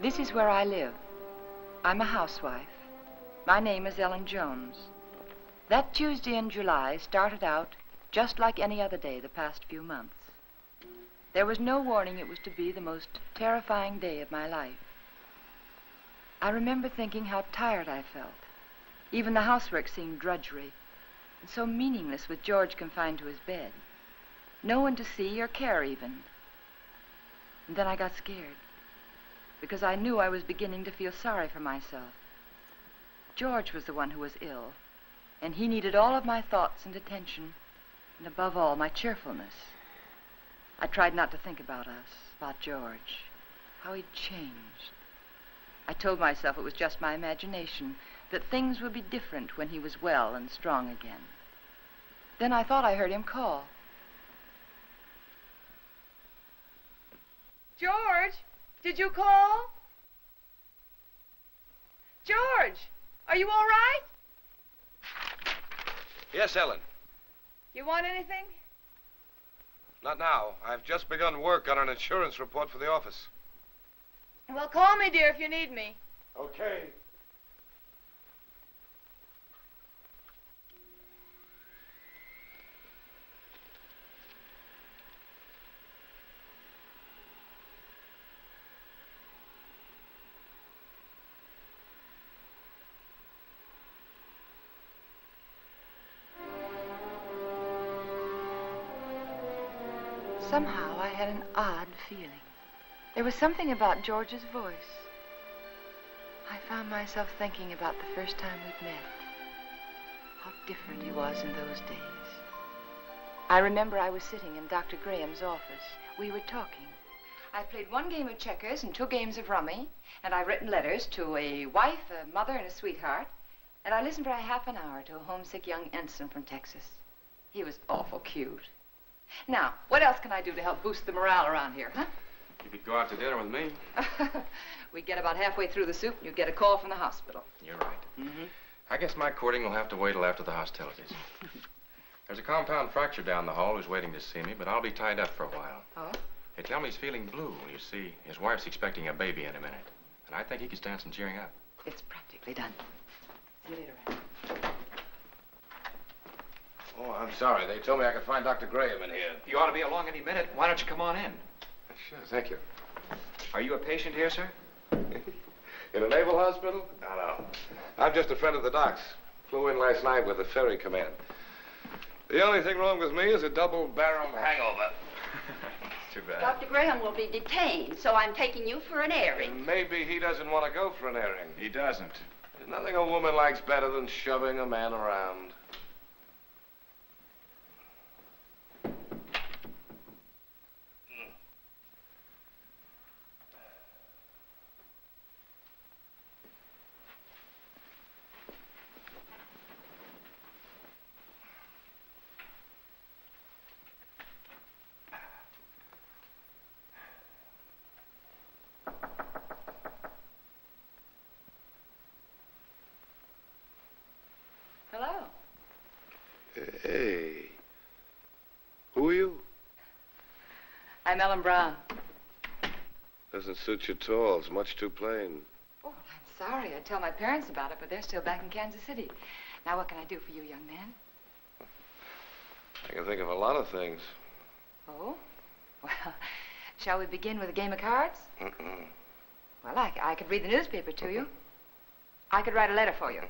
This is where I live. I'm a housewife. My name is Ellen Jones. That Tuesday in July started out just like any other day the past few months. There was no warning it was to be the most terrifying day of my life. I remember thinking how tired I felt. Even the housework seemed drudgery and so meaningless with George confined to his bed. No one to see or care even. And then I got scared, because I knew I was beginning to feel sorry for myself. George was the one who was ill, and he needed all of my thoughts and attention, and above all, my cheerfulness. I tried not to think about us, about George, how he'd changed. I told myself it was just my imagination, that things would be different when he was well and strong again. Then I thought I heard him call. George! Did you call? George, are you all right? Yes, Ellen. You want anything? Not now. I've just begun work on an insurance report for the office. Well, call me, dear, if you need me. Okay. Somehow I had an odd feeling. There was something about George's voice. I found myself thinking about the first time we'd met. How different he was in those days. I remember I was sitting in Dr. Graham's office. We were talking. I played 1 game of checkers and 2 games of rummy, and I've written letters to a wife, a mother, and a sweetheart, and I listened for a half an hour to a homesick young ensign from Texas. He was awful cute. Now, what else can I do to help boost the morale around here, huh? You could go out to dinner with me. We'd get about halfway through the soup, and you'd get a call from the hospital. You're right. Mm-hmm. I guess my courting will have to wait till after the hostilities. There's a compound fracture down the hall who's waiting to see me, but I'll be tied up for a while. Oh? They tell me he's feeling blue. You see, his wife's expecting a baby in a minute. And I think he could stand some cheering up. It's practically done. See you later, Ann. Oh, I'm sorry. They told me I could find Dr. Graham in here. You ought to be along any minute. Why don't you come on in? Sure, thank you. Are you a patient here, sir? In a naval hospital? No. I'm just a friend of the doc's. Flew in last night with the ferry command. The only thing wrong with me is a double-barrel hangover. Too bad. Dr. Graham will be detained, so I'm taking you for an airing. And maybe he doesn't want to go for an airing. He doesn't. There's nothing a woman likes better than shoving a man around. Hello. Hey. Who are you? I'm Ellen Brown. Doesn't suit you at all. It's much too plain. Oh, I'm sorry. I'd tell my parents about it, but they're still back in Kansas City. Now, what can I do for you, young man? I can think of a lot of things. Oh? Well, shall we begin with a game of cards? Mm-mm. Well, Well, I could read the newspaper to you. I could write a letter for you.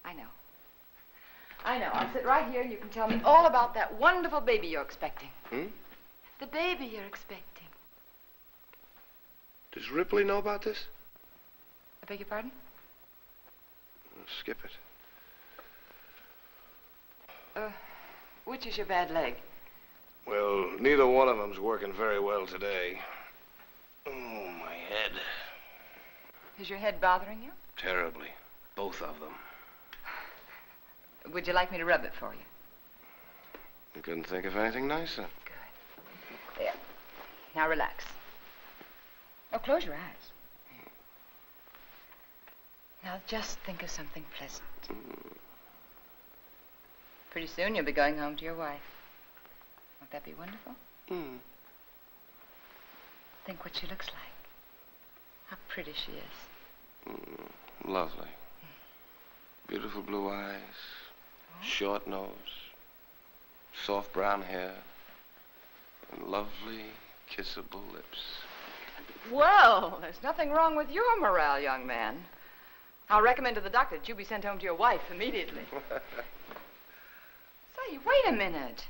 I know. I'll sit right here and you can tell me all about that wonderful baby you're expecting. The baby you're expecting. Does Ripley know about this? I beg your pardon? Skip it. Which is your bad leg? Well, neither one of them's working very well today. Oh, my head. Is your head bothering you? Terribly. Both of them. Would you like me to rub it for you? You couldn't think of anything nicer. Good. There. Now relax. Oh, close your eyes. Now just think of something pleasant. Pretty soon you'll be going home to your wife. Won't that be wonderful? Think what she looks like. How pretty she is. Lovely. Beautiful blue eyes. Short nose. Soft brown hair. And lovely, kissable lips. Well, there's nothing wrong with your morale, young man. I'll recommend to the doctor that you be sent home to your wife immediately. Say, wait a minute.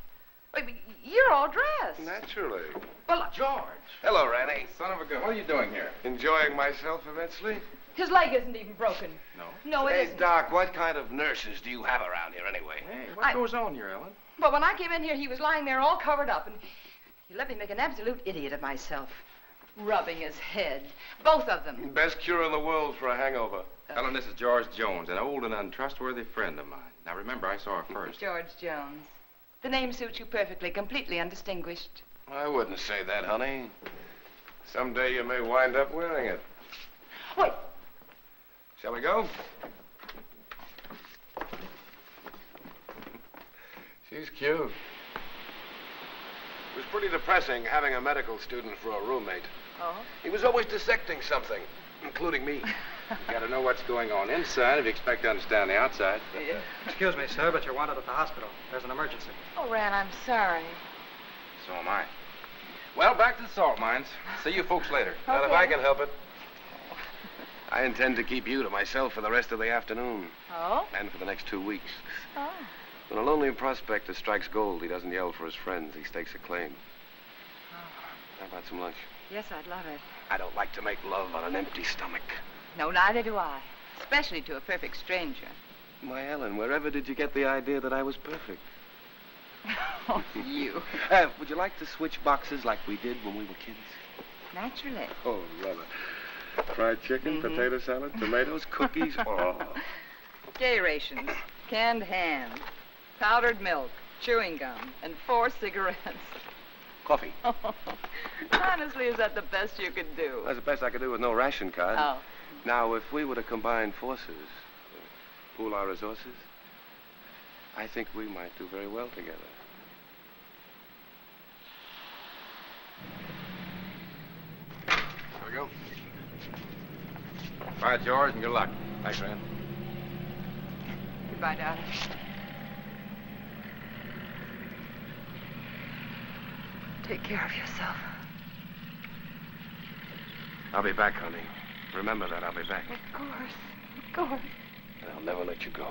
Wait, you're all dressed. Naturally. Well, George. Hello, Ranny. Son of a gun. What are you doing here? Enjoying myself immensely? his leg isn't even broken. No? No, it Hey, isn't. Doc, what kind of nurses do you have around here anyway? Hey, what goes on here, Ellen? But when I came in here, he was lying there all covered up, and he let me make an absolute idiot of myself. Rubbing his head. Both of them. Best cure in the world for a hangover. Ellen, this is George Jones, an old and untrustworthy friend of mine. Now, remember, I saw her first. George Jones. The name suits you perfectly, completely undistinguished. I wouldn't say that, honey. Someday you may wind up wearing it. Wait. Shall we go? She's cute. It was pretty depressing having a medical student for a roommate. Oh? He was always dissecting something, including me. You gotta know what's going on inside if you expect to understand the outside. Yeah. Excuse me, sir, but you're wanted at the hospital. There's an emergency. Oh, Ran, I'm sorry. So am I. Well, back to the salt mines. See you folks later. Not if I can help it. I intend to keep you to myself for the rest of the afternoon. Oh? And for the next 2 weeks. Oh. When a lonely prospector strikes gold, he doesn't yell for his friends. He stakes a claim. How about some lunch? Yes, I'd love it. I don't like to make love on an empty stomach. No, neither do I. Especially to a perfect stranger. My Ellen, wherever did you get the idea that I was perfect? Oh, you. Would you like to switch boxes like we did when we were kids? Naturally. Oh, rather. Fried chicken, potato salad, tomatoes, cookies. Oh. Day rations, canned ham, powdered milk, chewing gum, and 4 cigarettes. Coffee. Honestly, is that the best you could do? That's the best I could do with no ration card. Oh. Now, if we were to combine forces, pool our resources, I think we might do very well together. Here we go. Bye, George, and good luck. Thanks, Rand. Goodbye, darling. Take care of yourself. I'll be back, honey. Remember that, I'll be back. Of course. Of course. And I'll never let you go.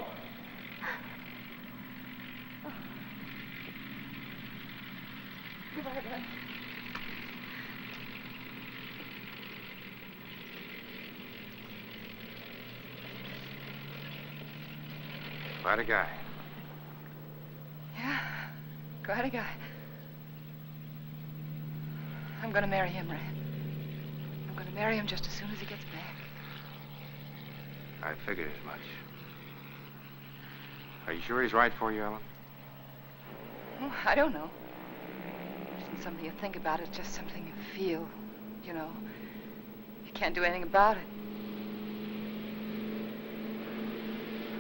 Goodbye, Ran. Quite a guy. Yeah, quite a guy. I'm going to marry him, Ran. I'm going to marry him just as soon as he gets back. I figured as much. Are you sure he's right for you, Ellen? Oh, I don't know. It isn't something you think about. It's just something you feel. You know, you can't do anything about it.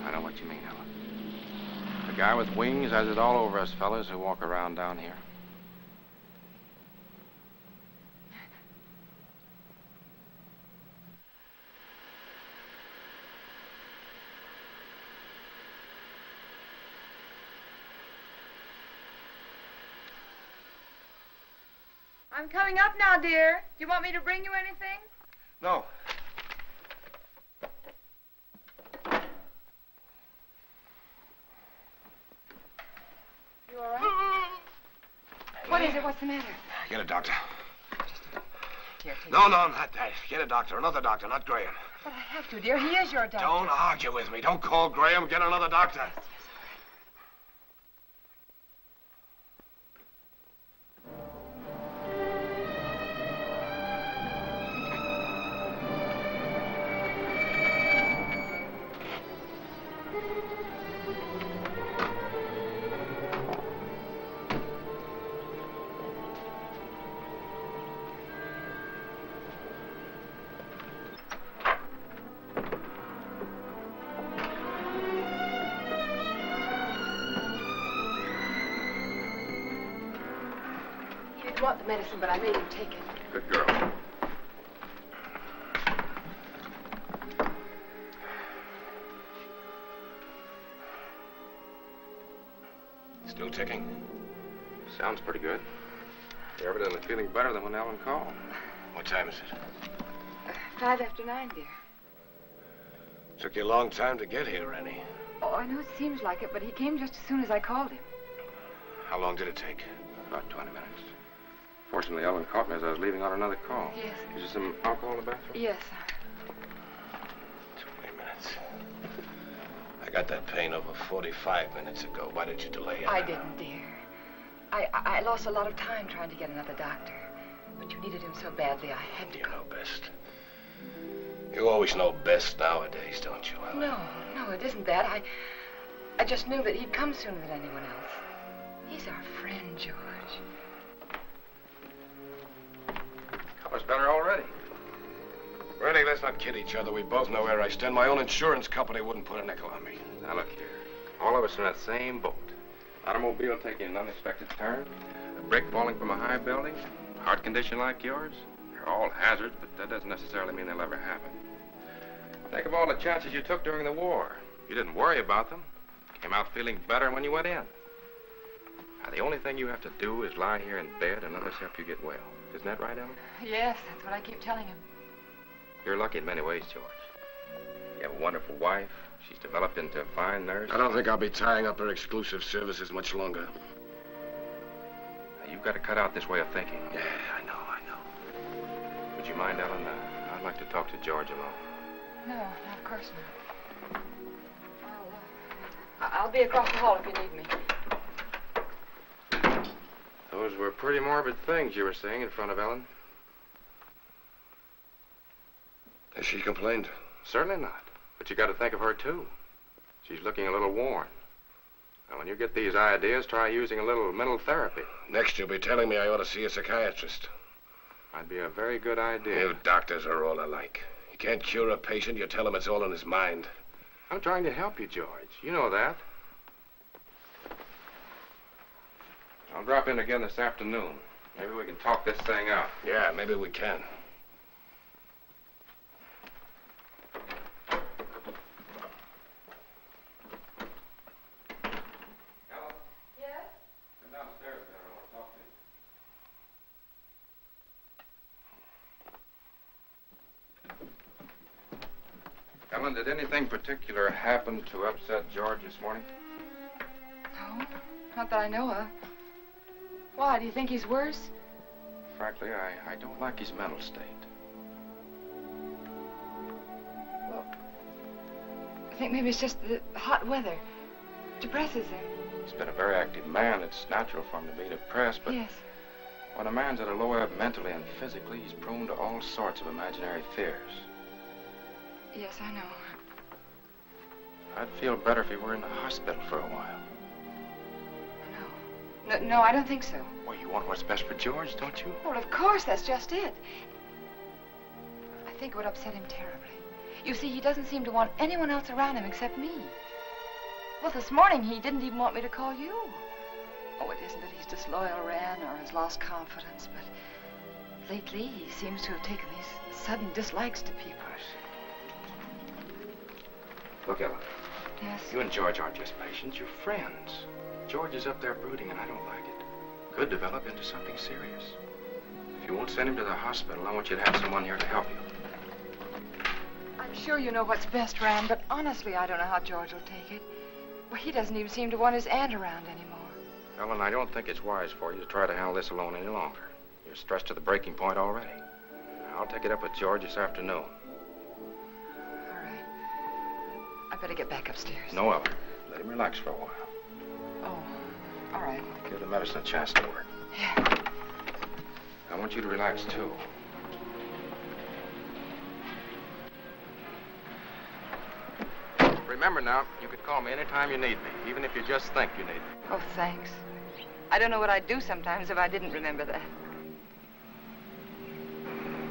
I know what you mean, Ellen. The guy with wings has it all over us fellas who walk around down here. I'm coming up now, dear. Do you want me to bring you anything? No. You all right? What is it? What's the matter? Get a doctor. Here, take No, not that. Get a doctor. Another doctor, not Graham. But I have to, dear. He is your doctor. Don't argue with me. Don't call Graham. Get another doctor. He didn't want the medicine, but I made him take it. Good girl. Still ticking. Sounds pretty good. You're evidently feeling better than when Ellen called. What time is it? 5 after 9, dear. Took you a long time to get here, Rennie. Oh, I know it seems like it, but he came just as soon as I called him. How long did it take? About 20 minutes. Fortunately, Ellen caught me as I was leaving on another call. Yes. Is there some alcohol in the bathroom? Yes. 20 minutes. I got that pain over 45 minutes ago. Why did you delay it? I didn't, dear. I lost a lot of time trying to get another doctor. But you needed him so badly, I had to You go. know best. You always know best nowadays, don't you, Ellen? No, it isn't that. I just knew that he'd come sooner than anyone else. He's our friend, George. Color's better already. Rennie, let's not kid each other. We both know where I stand. My own insurance company wouldn't put a nickel on me. Now, look here. All of us are in that same boat. Automobile taking an unexpected turn, a brick falling from a high building, heart condition like yours. They're all hazards, but that doesn't necessarily mean they'll ever happen. Think of all the chances you took during the war. You didn't worry about them. Came out feeling better when you went in. Now, the only thing you have to do is lie here in bed and let us help you get well. Isn't that right, Ellen? Yes, that's what I keep telling him. You're lucky in many ways, George. You have a wonderful wife. She's developed into a fine nurse. I don't think I'll be tying up her exclusive services much longer. Now, you've got to cut out this way of thinking. Yeah, I know. Would you mind, Ellen? I'd like to talk to George alone. No, of course not. I'll be across the hall if you need me. Those were pretty morbid things you were saying in front of Ellen. Has she complained? Certainly not. But you got to think of her, too. She's looking a little worn. Now, when you get these ideas, try using a little mental therapy. Next, you'll be telling me I ought to see a psychiatrist. Might be a very good idea. You doctors are all alike. You can't cure a patient. You tell him it's all in his mind. I'm trying to help you, George. You know that. I'll drop in again this afternoon. Maybe we can talk this thing out. Yeah, maybe we can. Ellen? Yes? Come downstairs there. I want to talk to you. Ellen, did anything particular happen to upset George this morning? No, not that I know of. Why, do you think he's worse? Frankly, I don't like his mental state. Well, I think maybe it's just the hot weather. Depresses him. He's been a very active man. It's natural for him to be depressed, but Yes. when a man's at a low ebb mentally and physically, he's prone to all sorts of imaginary fears. Yes, I know. I'd feel better if he were in the hospital for a while. No, I don't think so. Well, you want what's best for George, don't you? Well, of course, that's just it. I think it would upset him terribly. You see, he doesn't seem to want anyone else around him except me. Well, this morning, he didn't even want me to call you. Oh, it isn't that he's disloyal, Ran, or has lost confidence, but lately, he seems to have taken these sudden dislikes to people. Look, Ellen, Yes? you and George aren't just patients, you're friends. George is up there brooding, and I don't like it. Could develop into something serious. If you won't send him to the hospital, I want you to have someone here to help you. sure you know what's best, Ram, but honestly, I don't know how George will take it. Well, he doesn't even seem to want his aunt around anymore. Ellen, I don't think it's wise for you to try to handle this alone any longer. You're stressed to the breaking point already. I'll take it up with George this afternoon. All right. I better get back upstairs. No, Ellen. Let him relax for a while. Oh, all right. Give the medicine a chance to work. Yeah. I want you to relax, too. Remember now, you can call me anytime you need me, even if you just think you need me. Oh, thanks. I don't know what I'd do sometimes if I didn't remember that.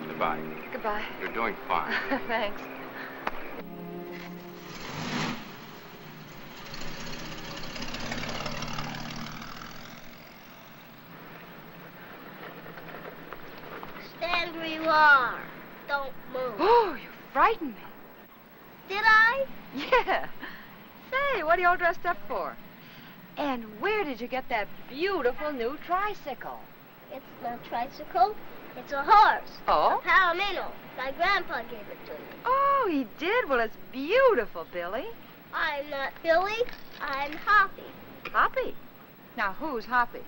Goodbye. Goodbye. You're doing fine. Thanks. Stand where you are. Don't move. Oh, you frightened me. Did I? Yeah. Say, what are you all dressed up for? And where did you get that beautiful new tricycle? It's no tricycle. It's a horse. Oh? A palomino. My grandpa gave it to me. Oh, he did? Well, it's beautiful, Billy. I'm not Billy. I'm Hoppy. Hoppy? Now, who's Hoppy?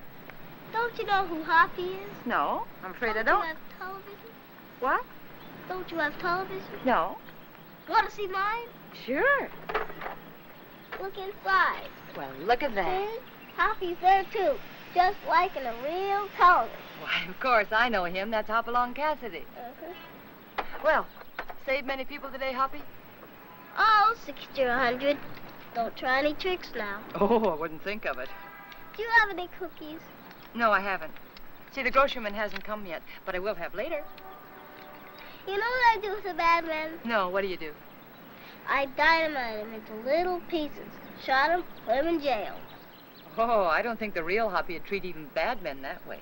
Don't you know who Hoppy is? No, I'm afraid I Don't don't. you have television? What? Don't you have television? No. Want to see mine? Sure. Look inside. Well, look at that. See? Hoppy's there, too. Just like in a real television. Why, of course, I know him. That's Hopalong Cassidy. Uh-huh. Well, saved many people today, Hoppy? Oh, 60 or 100. Don't try any tricks now. Oh, I wouldn't think of it. Do you have any cookies? No, I haven't. See, the groceryman hasn't come yet, but I will have later. You know what I do with a bad man? No, what do you do? I dynamite him into little pieces. Shot him, put him in jail. Oh, I don't think the real Hoppy would treat even bad men that way.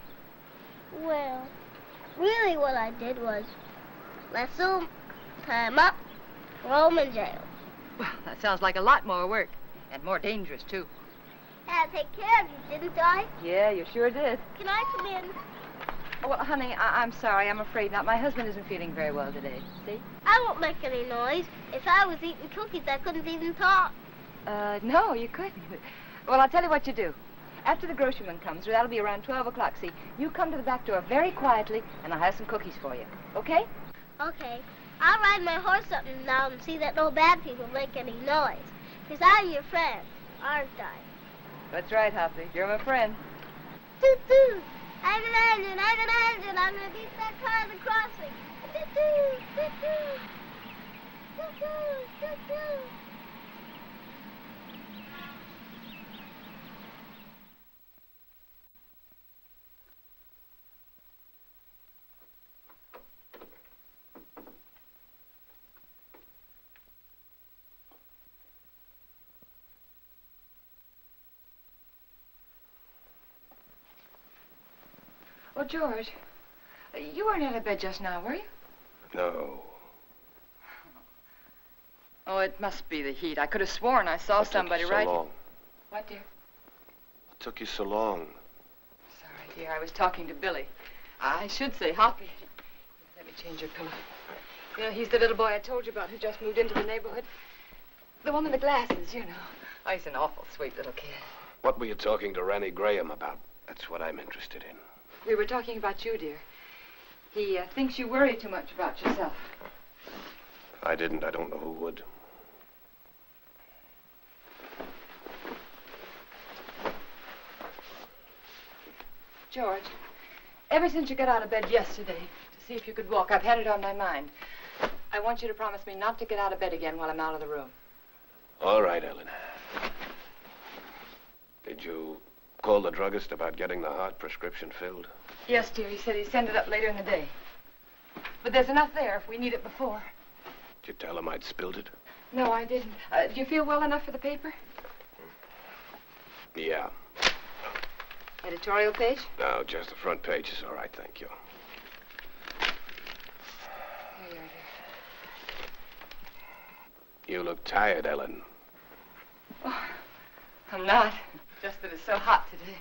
Well, really what I did was lasso him, tie him up, throw him in jail. Well, that sounds like a lot more work, and more dangerous, too. Had to take care of you, didn't I? Yeah, you sure did. Can I come in? Oh, well, honey, I'm sorry. I'm afraid not. My husband isn't feeling very well today. See? I won't make any noise. If I was eating cookies, I couldn't even talk. No, you couldn't. Well, I'll tell you what you do. After the groceryman comes, that'll be around 12 o'clock, see? You come to the back door very quietly, and I'll have some cookies for you. Okay? Okay. I'll ride my horse up and down and see that no bad people make any noise. Because I'm your friend, aren't I? That's right, Hoppy. You're my friend. Toot-toot! I'm an engine, I'm an engine. I'm going to beat that car at the crossing. Toot-toot! Toot-toot! Toot-toot! Toot-toot! Well, George, you weren't out of bed just now, were you? No. Oh, it must be the heat. I could have sworn I saw somebody so right. long? What, dear? What took you so long? Sorry, dear. I was talking to Billy. I should say Hoppy. Let me change your pillow. You know, he's the little boy I told you about who just moved into the neighborhood. The one with the glasses, you know. Oh, he's an awful sweet little kid. What were you talking to Ranny Graham about? That's what I'm interested in. We were talking about you, dear. He thinks you worry too much about yourself. If I didn't, I don't know who would. George, ever since you got out of bed yesterday to see if you could walk, I've had it on my mind. I want you to promise me not to get out of bed again while I'm out of the room. All right, Ellen. Did you call the druggist about getting the heart prescription filled? Yes, dear. He said he'd send it up later in the day. But there's enough there if we need it before. Did you tell him I'd spilled it? No, I didn't. Do you feel well enough for the paper? Yeah. Editorial page? No, just the front page is all right, thank you. Here you are, dear. You look tired, Ellen. Oh, I'm not. Just that it's so hot today.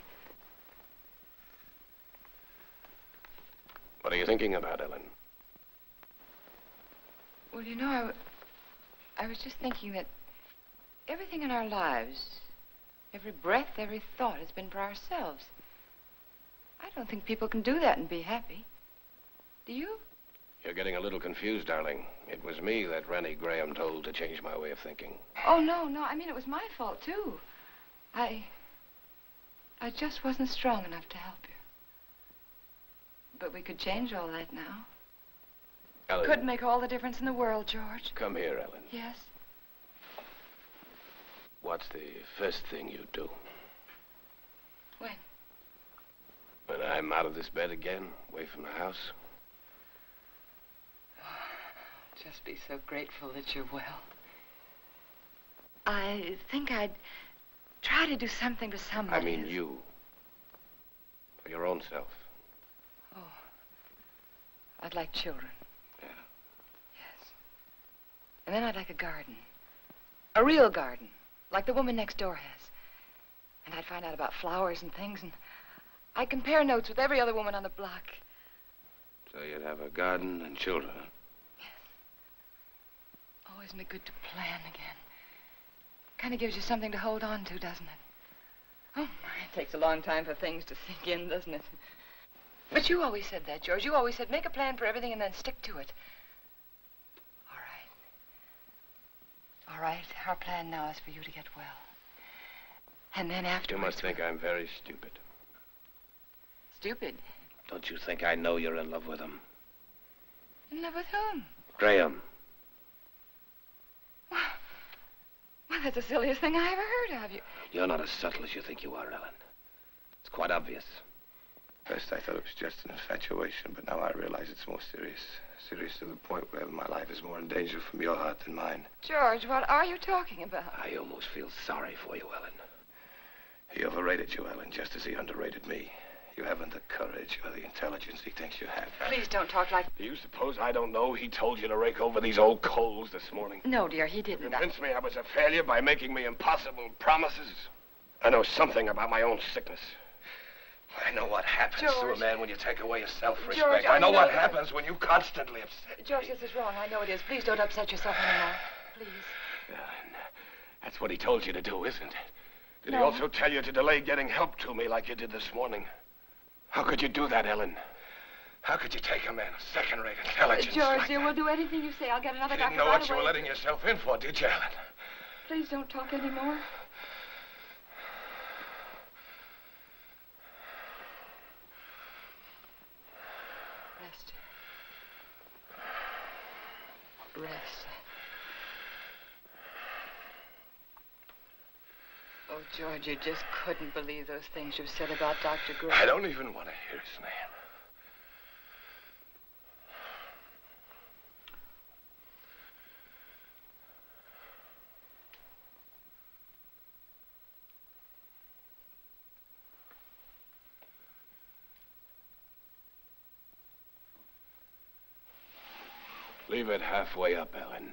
What are you thinking about, Ellen? Well, you know, I was just thinking that everything in our lives, every breath, every thought has been for ourselves. I don't think people can do that and be happy. Do you? You're getting a little confused, darling. It was me that Rennie Graham told to change my way of thinking. Oh, no. I mean, it was my fault, too. I just wasn't strong enough to help you. But we could change all that now. Ellen. Could make all the difference in the world, George. Come here, Ellen. Yes? What's the first thing you do? When? When I'm out of this bed again, away from the house? Just be so grateful that you're well. I think I'd try to do something for somebody. I mean you. For your own self. Oh. I'd like children. Yeah? Yes. And then I'd like a garden. A real garden. Like the woman next door has. And I'd find out about flowers and things, and I'd compare notes with every other woman on the block. So you'd have a garden and children, huh? Oh, isn't it good to plan again? Kind of gives you something to hold on to, doesn't it? Oh, my, it takes a long time for things to sink in, doesn't it? But you always said that, George. You always said make a plan for everything and then stick to it. All right. All right, our plan now is for you to get well. And then afterwards... You must think I'm very stupid. Stupid? Don't you think I know you're in love with him? In love with whom? Graham. Well, that's the silliest thing I ever heard of. You're not as subtle as you think you are, Ellen. It's quite obvious. First, I thought it was just an infatuation, but now I realize it's more serious. Serious to the point where my life is more in danger from your heart than mine. George, what are you talking about? I almost feel sorry for you, Ellen. He overrated you, Ellen, just as he underrated me. You haven't the courage or the intelligence he thinks you have. Please don't talk like... Do you suppose I don't know he told you to rake over these old coals this morning? No, dear, he didn't. Convinced me I was a failure by making me impossible promises? I know something about my own sickness. I know what happens to a man when you take away his self-respect. George, I know what happens when you constantly upset George, this is wrong. I know it is. Please don't upset yourself anymore. Please. That's what he told you to do, isn't it? Did he No. also tell you to delay getting help to me like you did this morning? How could you do that, Ellen? How could you take a man of second-rate intelligence George, like dear, that? we'll do anything you say. I'll get another You doctor didn't know right what you away. were letting yourself in for, did you, Ellen? Please don't talk anymore. Rest. Rest. Oh, George, you just couldn't believe those things you said about Dr. Gray. I don't even want to hear his name. Leave it halfway up, Ellen.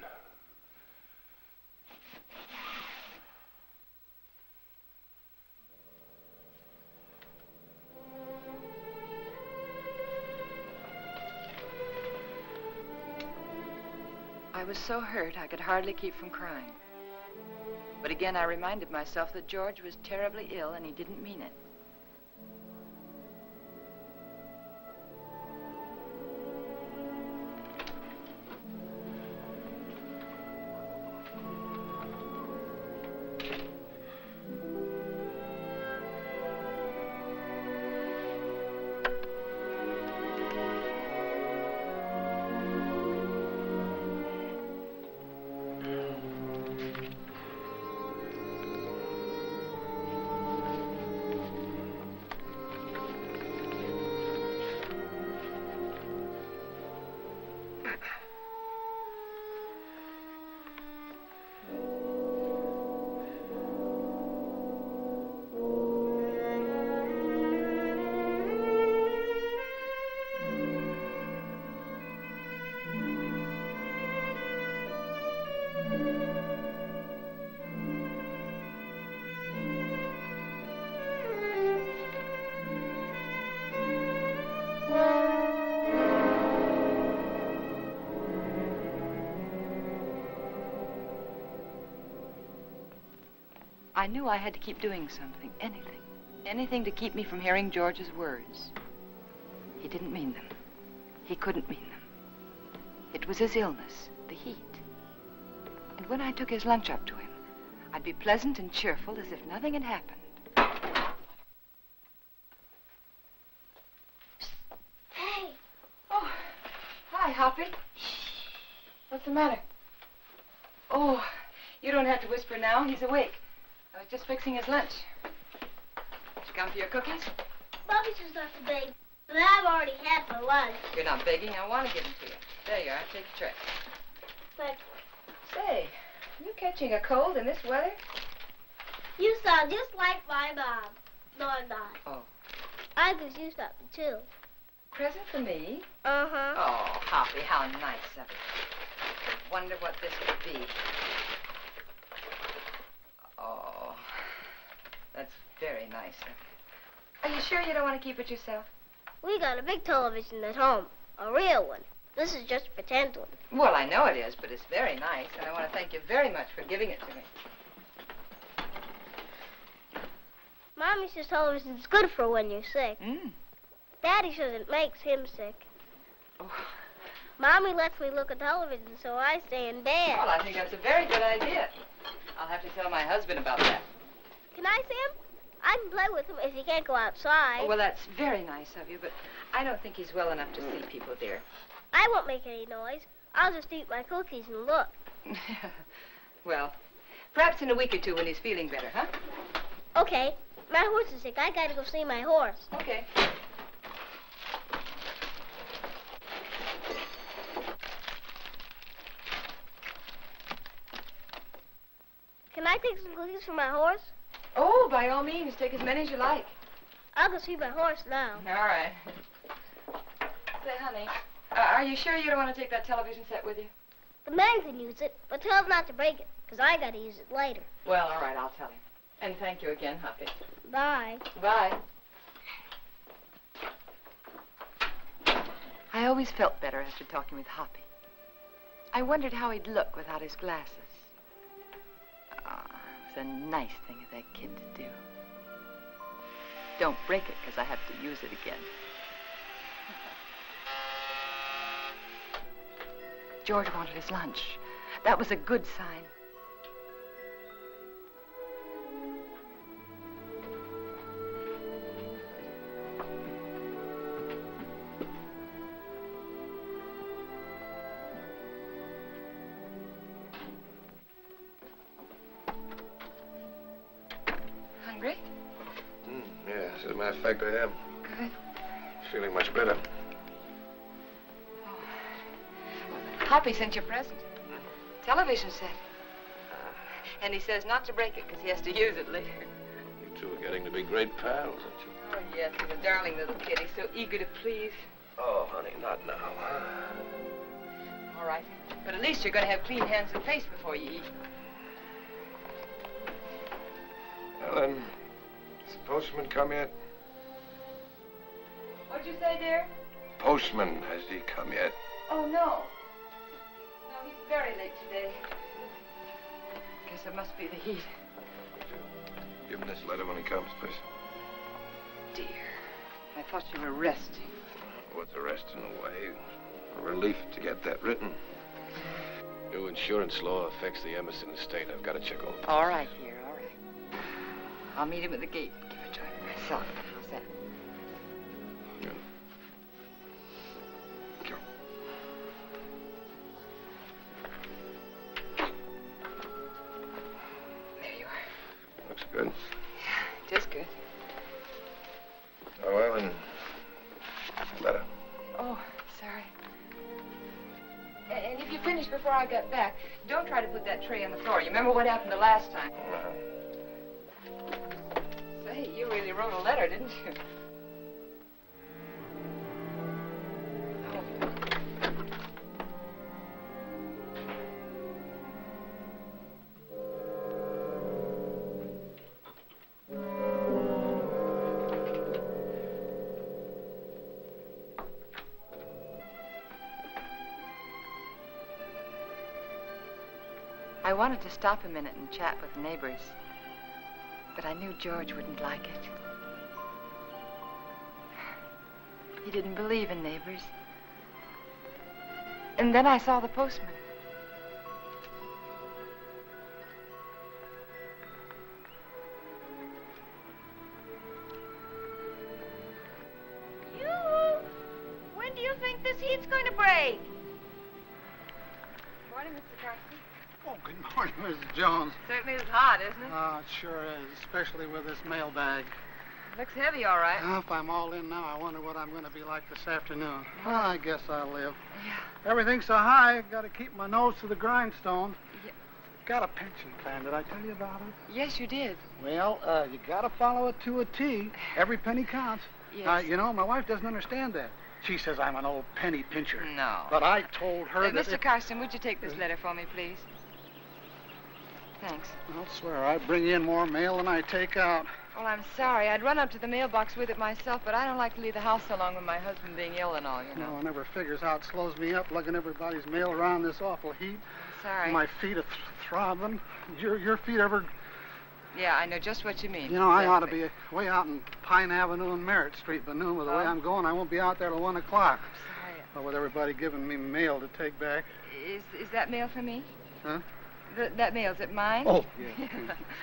I was so hurt I could hardly keep from crying. But again, I reminded myself that George was terribly ill and he didn't mean it. I knew I had to keep doing something, anything. Anything to keep me from hearing George's words. He didn't mean them. He couldn't mean them. It was his illness, the heat. And when I took his lunch up to him, I'd be pleasant and cheerful as if nothing had happened. Hey. Oh, hi, Hoppy. What's the matter? Oh, you don't have to whisper now. He's awake. I was just fixing his lunch. Did you come for your cookies? Bobby just left to beg, but I've already had for lunch. You're not begging. I want to give them to you. There you are. Take a tray. But Say, are you catching a cold in this weather? you sound just like my mom. No, I'm not. Oh. I could use something, too. Present for me? Uh-huh. Oh, Hoppy, how nice of you. I wonder what this could be. Oh, that's very nice of you. Are you sure you don't want to keep it yourself? We got a big television at home. A real one. This is just a pretend one. Well, I know it is, but it's very nice, and I want to thank you very much for giving it to me. Mommy says television's good for when you're sick. Mm. Daddy says it makes him sick. Oh. Mommy lets me look at television, so I stay in bed. Well, I think that's a very good idea. I'll have to tell my husband about that. Can I see him? I can play with him if he can't go outside. Oh, well, that's very nice of you, but I don't think he's well enough to see people, dear. I won't make any noise. I'll just eat my cookies and look. Well, perhaps in a week or two when he's feeling better, huh? Okay. My horse is sick. I gotta go see my horse. Okay. Can I take some cookies for my horse? Oh, by all means, take as many as you like. I'll go see my horse now. All right. Say, honey, are you sure you don't want to take that television set with you? The man can use it, but tell him not to break it, because I gotta use it later. Well, all right, I'll tell him. And thank you again, Hoppy. Bye. Bye. I always felt better after talking with Hoppy. I wondered how he'd look without his glasses. Ah, it was a nice thing of that kid to do. Don't break it, because I have to use it again. George wanted his lunch. That was a good sign. Hungry? Yeah, as a matter of fact, I am. Good. Feeling much better. Hoppy sent you a present. Television set. And he says not to break it because he has to use it later. You two are getting to be great pals, aren't you? Oh, yes, he's a darling little kid. He's so eager to please. Oh, honey, not now. All right. But at least you're going to have clean hands and face before you eat. Ellen, has the postman come yet? What'd you say, dear? Postman, has he come yet? Oh, no. No, he's very late today. Guess it must be the heat. Give him this letter when he comes, please. Dear, I thought you were resting. What's the rest in the way? A relief to get that written. New insurance law affects the Emerson estate. I've got to check over. All right, dear, all right. I'll meet him at the gate and give it to him myself. How's that? Yeah. Sure. There you are. Looks good. Yeah, just good. Oh, Ellen. Letter. Oh, sorry. And if you finish before I get back, don't try to put that tray on the floor. You remember what happened the last time? Say, you really wrote a letter, didn't you? I wanted to stop a minute and chat with neighbors. But I knew George wouldn't like it. He didn't believe in neighbors. And then I saw the postman. When do you think this heat's going to break? Morning, Mr. Carson. Oh, good morning, Mrs. Jones. Certainly is hot, isn't it? Oh, it sure is, especially with this mailbag. Looks heavy, all right. Well, if I'm all in now, I wonder what I'm going to be like this afternoon. Well, I guess I'll live. Yeah. Everything's so high, I've got to keep my nose to the grindstone. Yeah. Got a pension plan. Did I tell you about it? Yes, you did. Well, you got to follow it to a T. Every penny counts. Yes. You know, my wife doesn't understand that. She says I'm an old penny pincher. No. But I told her that Mr. Carson, would you take this letter for me, please? Thanks. I'll swear I bring in more mail than I take out. Well, I'm sorry. I'd run up to the mailbox with it myself, but I don't like to leave the house so long with my husband being ill and all, you know. No one ever figures how it slows me up lugging everybody's mail around this awful heat. Sorry. My feet are throbbing. Your feet ever... Yeah, I know just what you mean. You know, I ought to Exactly. be way out in Pine Avenue and Merritt Street, but noon with the way Oh. I'm going, I won't be out there till 1 o'clock. Sorry. Well, with everybody giving me mail to take back. Is that mail for me? Huh? That mail, is it mine? Oh, yeah.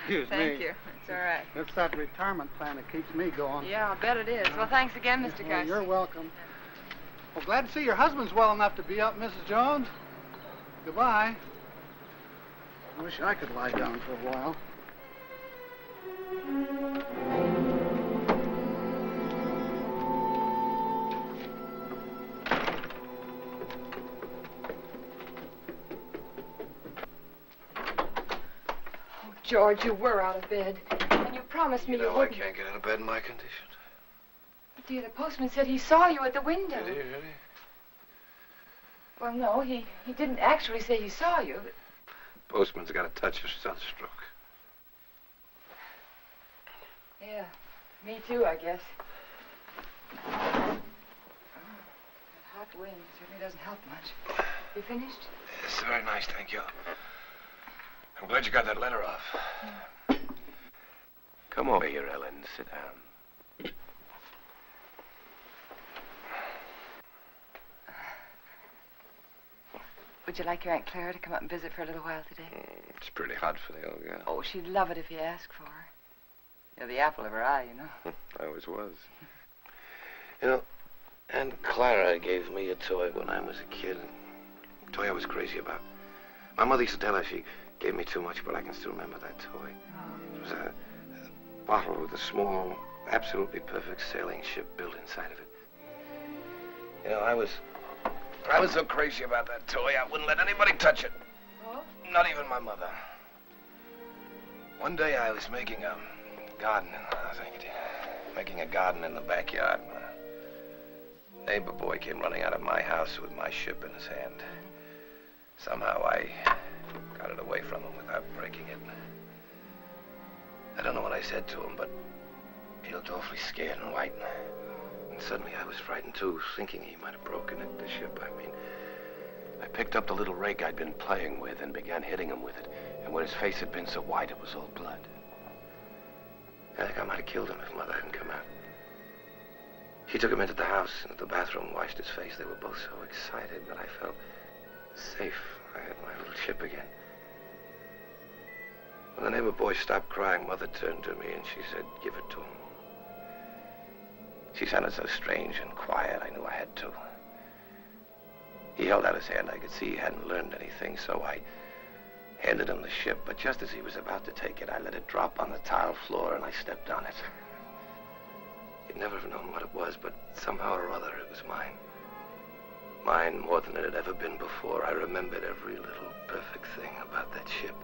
Excuse me. Thank you. It's all right. It's that retirement plan that keeps me going. Yeah, I'll bet it is. Well, thanks again, Mr. Well, Carson. you're welcome. Well, glad to see your husband's well enough to be up, Mrs. Jones. Goodbye. I wish I could lie down for a while. George, you were out of bed. And you promised me you I wouldn't. can't get out of bed in my condition. But, dear, the postman said he saw you at the window. Did he, really? Well, no, he didn't actually say he saw you. But... Postman's got a touch of sunstroke. Yeah, me too, I guess. Oh, that hot wind certainly doesn't help much. You finished? It's very nice, thank you. I'm glad you got that letter off. Come over here, Ellen. Sit down. Would you like your Aunt Clara to come up and visit for a little while today? It's pretty hot for the old gal. Oh, she'd love it if you asked for her. You're the apple of her eye, you know. I always was. You know, Aunt Clara gave me a toy when I was a kid. A toy I was crazy about. My mother used to tell her she gave me too much, but I can still remember that toy. It was a bottle with a small, absolutely perfect sailing ship built inside of it. You know, I was so crazy about that toy, I wouldn't let anybody touch it. Oh? Not even my mother. One day I was making a garden, making a garden in the backyard. A neighbor boy came running out of my house with my ship in his hand. Somehow I got it away from him without breaking it. I don't know what I said to him, but he looked awfully scared and white. And suddenly I was frightened too, thinking he might have broken it, the ship, I mean. I picked up the little rake I'd been playing with and began hitting him with it. And where his face had been so white, it was all blood. I think I might have killed him if Mother hadn't come out. She took him into the house, into the bathroom, washed his face. They were both so excited that I felt safe. I had my little ship again. When the neighbor boy stopped crying, Mother turned to me and she said, "Give it to him." She sounded so strange and quiet, I knew I had to. He held out his hand. I could see he hadn't learned anything, so I handed him the ship. But just as he was about to take it, I let it drop on the tile floor and I stepped on it. You'd never have known what it was, but somehow or other it was mine. Mine more than it had ever been before. I remembered every little perfect thing about that ship.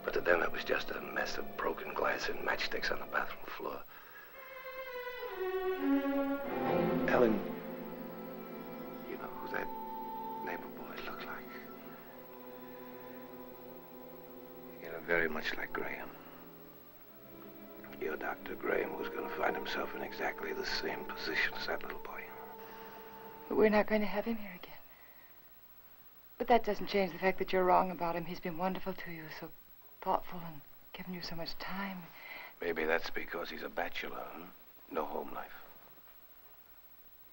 But to them it was just a mess of broken glass and matchsticks on the bathroom floor. Ellen, you know who that neighbor boy looked like? You know, very much like Graham. Your Dr. Graham was going to find himself in exactly the same position as that little boy. But we're not going to have him here again. But that doesn't change the fact that you're wrong about him. He's been wonderful to you, so thoughtful and given you so much time. Maybe that's because he's a bachelor, huh? No home life.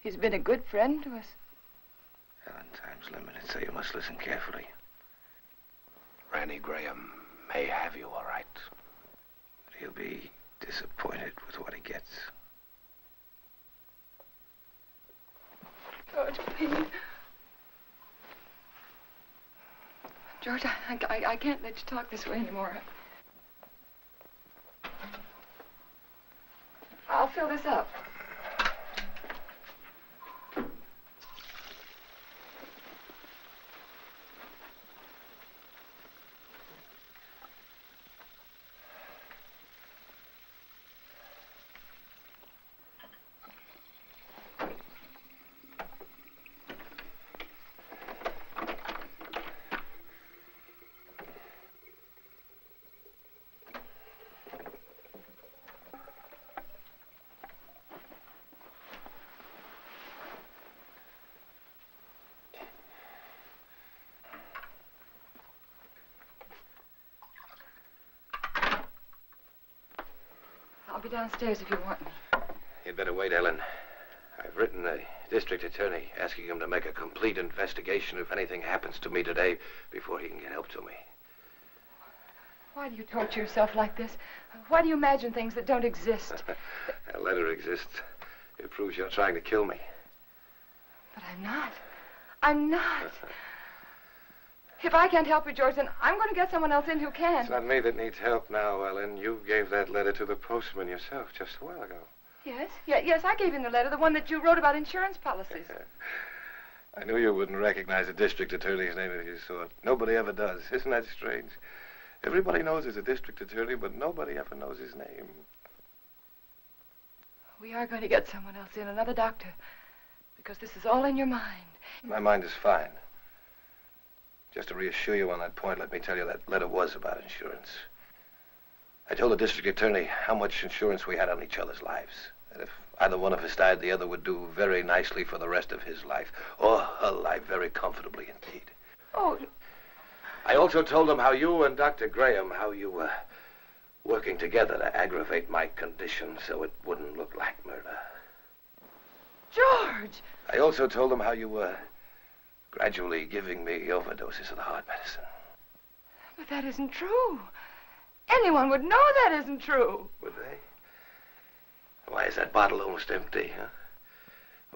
He's been a good friend to us. Ellen, time's limited, so you must listen carefully. Randy Graham may have you, all right. But he'll be disappointed with what he gets. George, please. George, I can't let you talk this way anymore. I'll fill this up. I'll be downstairs if you want me. You'd better wait, Ellen. I've written the district attorney asking him to make a complete investigation if anything happens to me today before he can get help to me. Why do you torture yourself like this? Why do you imagine things that don't exist? That letter exists. It proves you're trying to kill me. But I'm not. I'm not. If I can't help you, George, then I'm going to get someone else in who can. It's not me that needs help now, Ellen. You gave that letter to the postman yourself just a while ago. Yes? Yes, I gave him the letter, the one that you wrote about insurance policies. I knew you wouldn't recognize a district attorney's name if you saw it. Nobody ever does. Isn't that strange? Everybody knows he's a district attorney, but nobody ever knows his name. We are going to get someone else in, another doctor, because this is all in your mind. My mind is fine. Just to reassure you on that point, let me tell you that letter was about insurance. I told the district attorney how much insurance we had on each other's lives. That if either one of us died, the other would do very nicely for the rest of his life. Or her life very comfortably indeed. Oh. I also told him how you and Dr. Graham, how you were working together to aggravate my condition so it wouldn't look like murder. George! I also told him how you were gradually giving me overdoses of the heart medicine. But that isn't true. Anyone would know that isn't true. Would they? Why is that bottle almost empty, huh?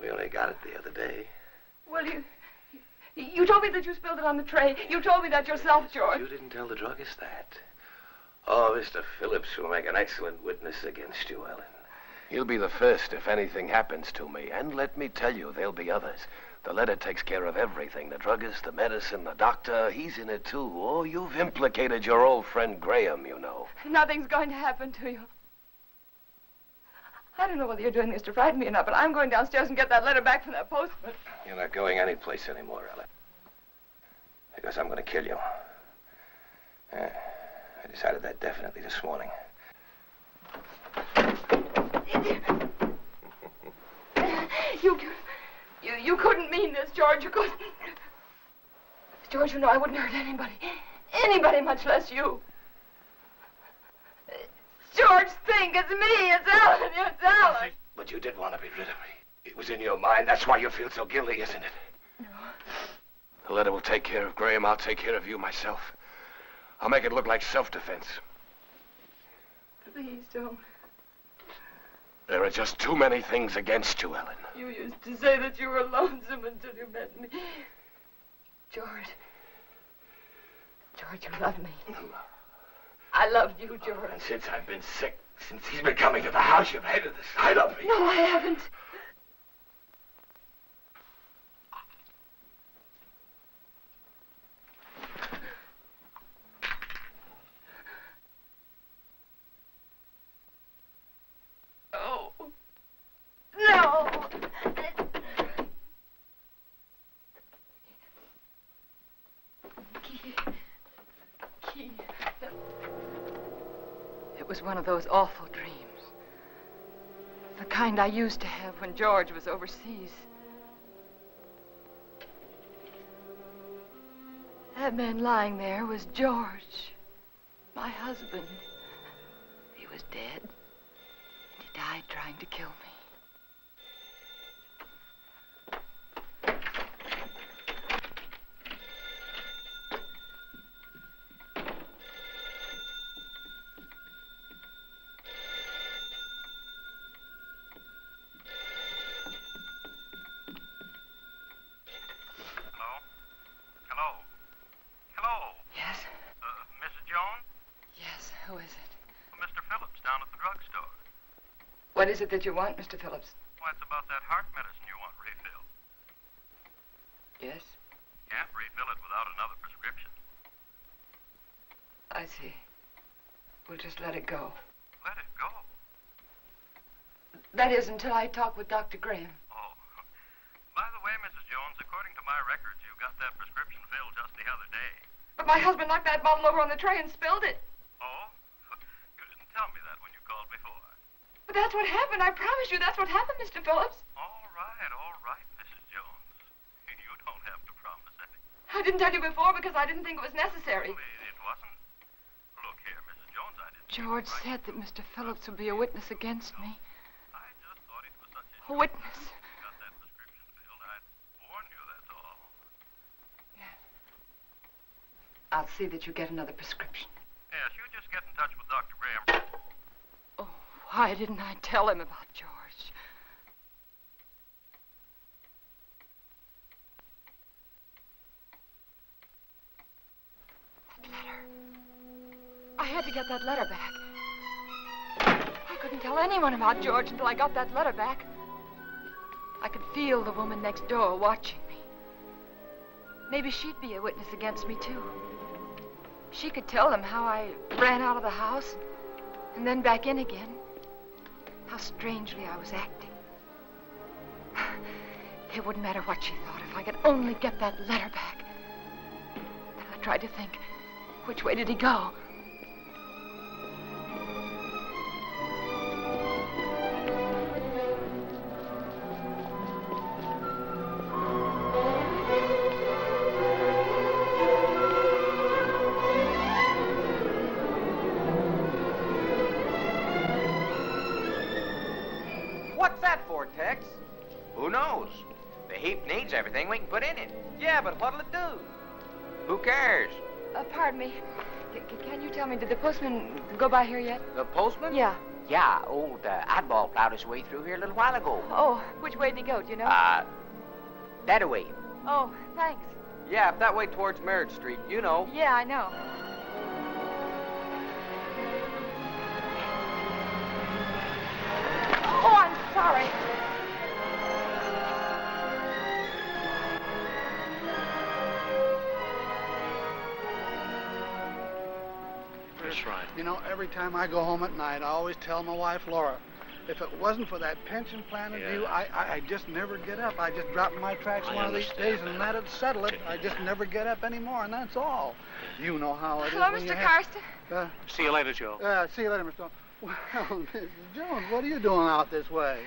We only got it the other day. Well, you told me that you spilled it on the tray. You told me that yourself, George. You didn't tell the druggist that. Oh, Mr. Phillips will make an excellent witness against you, Ellen. He'll be the first if anything happens to me. And let me tell you, there'll be others. The letter takes care of everything. The druggist, the medicine, the doctor. He's in it, too. Oh, you've implicated your old friend Graham, you know. Nothing's going to happen to you. I don't know whether you're doing this to frighten me or not, but I'm going downstairs and get that letter back from that postman. You're not going anyplace anymore, Ellen. Because I'm going to kill you. I decided that definitely this morning. You couldn't mean this, George. You couldn't. George, you know I wouldn't hurt anybody. Anybody, much less you. George, think. It's me. It's Ellen. It's Ellen. But you did want to be rid of me. It was in your mind. That's why you feel so guilty, isn't it? No. The letter will take care of Graham. I'll take care of you myself. I'll make it look like self-defense. Please don't. There are just too many things against you, Ellen. You used to say that you were lonesome until you met me. George. George, you love me. I loved you, George. And since I've been sick, since he's been coming to the house, you've hated the sight of me. No, I haven't. Oh. No. Key. It was one of those awful dreams. The kind I used to have when George was overseas. That man lying there was George, my husband. He was dead. He died trying to kill me. What is it that you want, Mr. Phillips? Well, it's about that heart medicine you want refilled. Yes? Can't refill it without another prescription. I see. We'll just let it go. Let it go? That is, until I talk with Dr. Graham. Oh. By the way, Mrs. Jones, according to my records, you got that prescription filled just the other day. But my husband knocked that bottle over on the tray and spilled it. Oh? You didn't tell me that when you called before. But that's what happened. I promise you that's what happened, Mr. Phillips. All right, Mrs. Jones. You don't have to promise anything. I didn't tell you before because I didn't think it was necessary. Well, it wasn't. Look here, Mrs. Jones, I didn't... George said that Mr. Phillips would be a witness against me. I just thought it was such A a... witness. You got that prescription filled. I'd warn you, that's all. Yes. I'll see that you get another prescription. Yes, you just get in touch with Dr. Graham. Oh, why didn't I tell him about George? That letter. I had to get that letter back. I couldn't tell anyone about George until I got that letter back. I could feel the woman next door watching me. Maybe she'd be a witness against me, too. She could tell them how I ran out of the house and then back in again. How strangely I was acting. It wouldn't matter what she thought if I could only get that letter back. I tried to think, which way did he go? What's that for, Tex? Who knows? The heap needs everything we can put in it. Yeah, but what'll it do? Who cares? Pardon me. Can you tell me, did the postman go by here yet? The postman? Yeah. Yeah, old Oddball plowed his way through here a little while ago. Oh, which way did he go, do you know? That way. Oh, thanks. Yeah, up that way towards Merritt Street, you know. Yeah, I know. Oh, I'm sorry. That's right. You know, every time I go home at night, I always tell my wife, Laura, if it wasn't for that pension plan of you, I just never get up. I just drop in my tracks one of these days, and that'd settle it. I just never get up anymore, and that's all. You know how it is. Hello, Mr. Karsten. See you later, Joe. See you later, Mr. Stone. Well, Mrs. Jones, what are you doing out this way?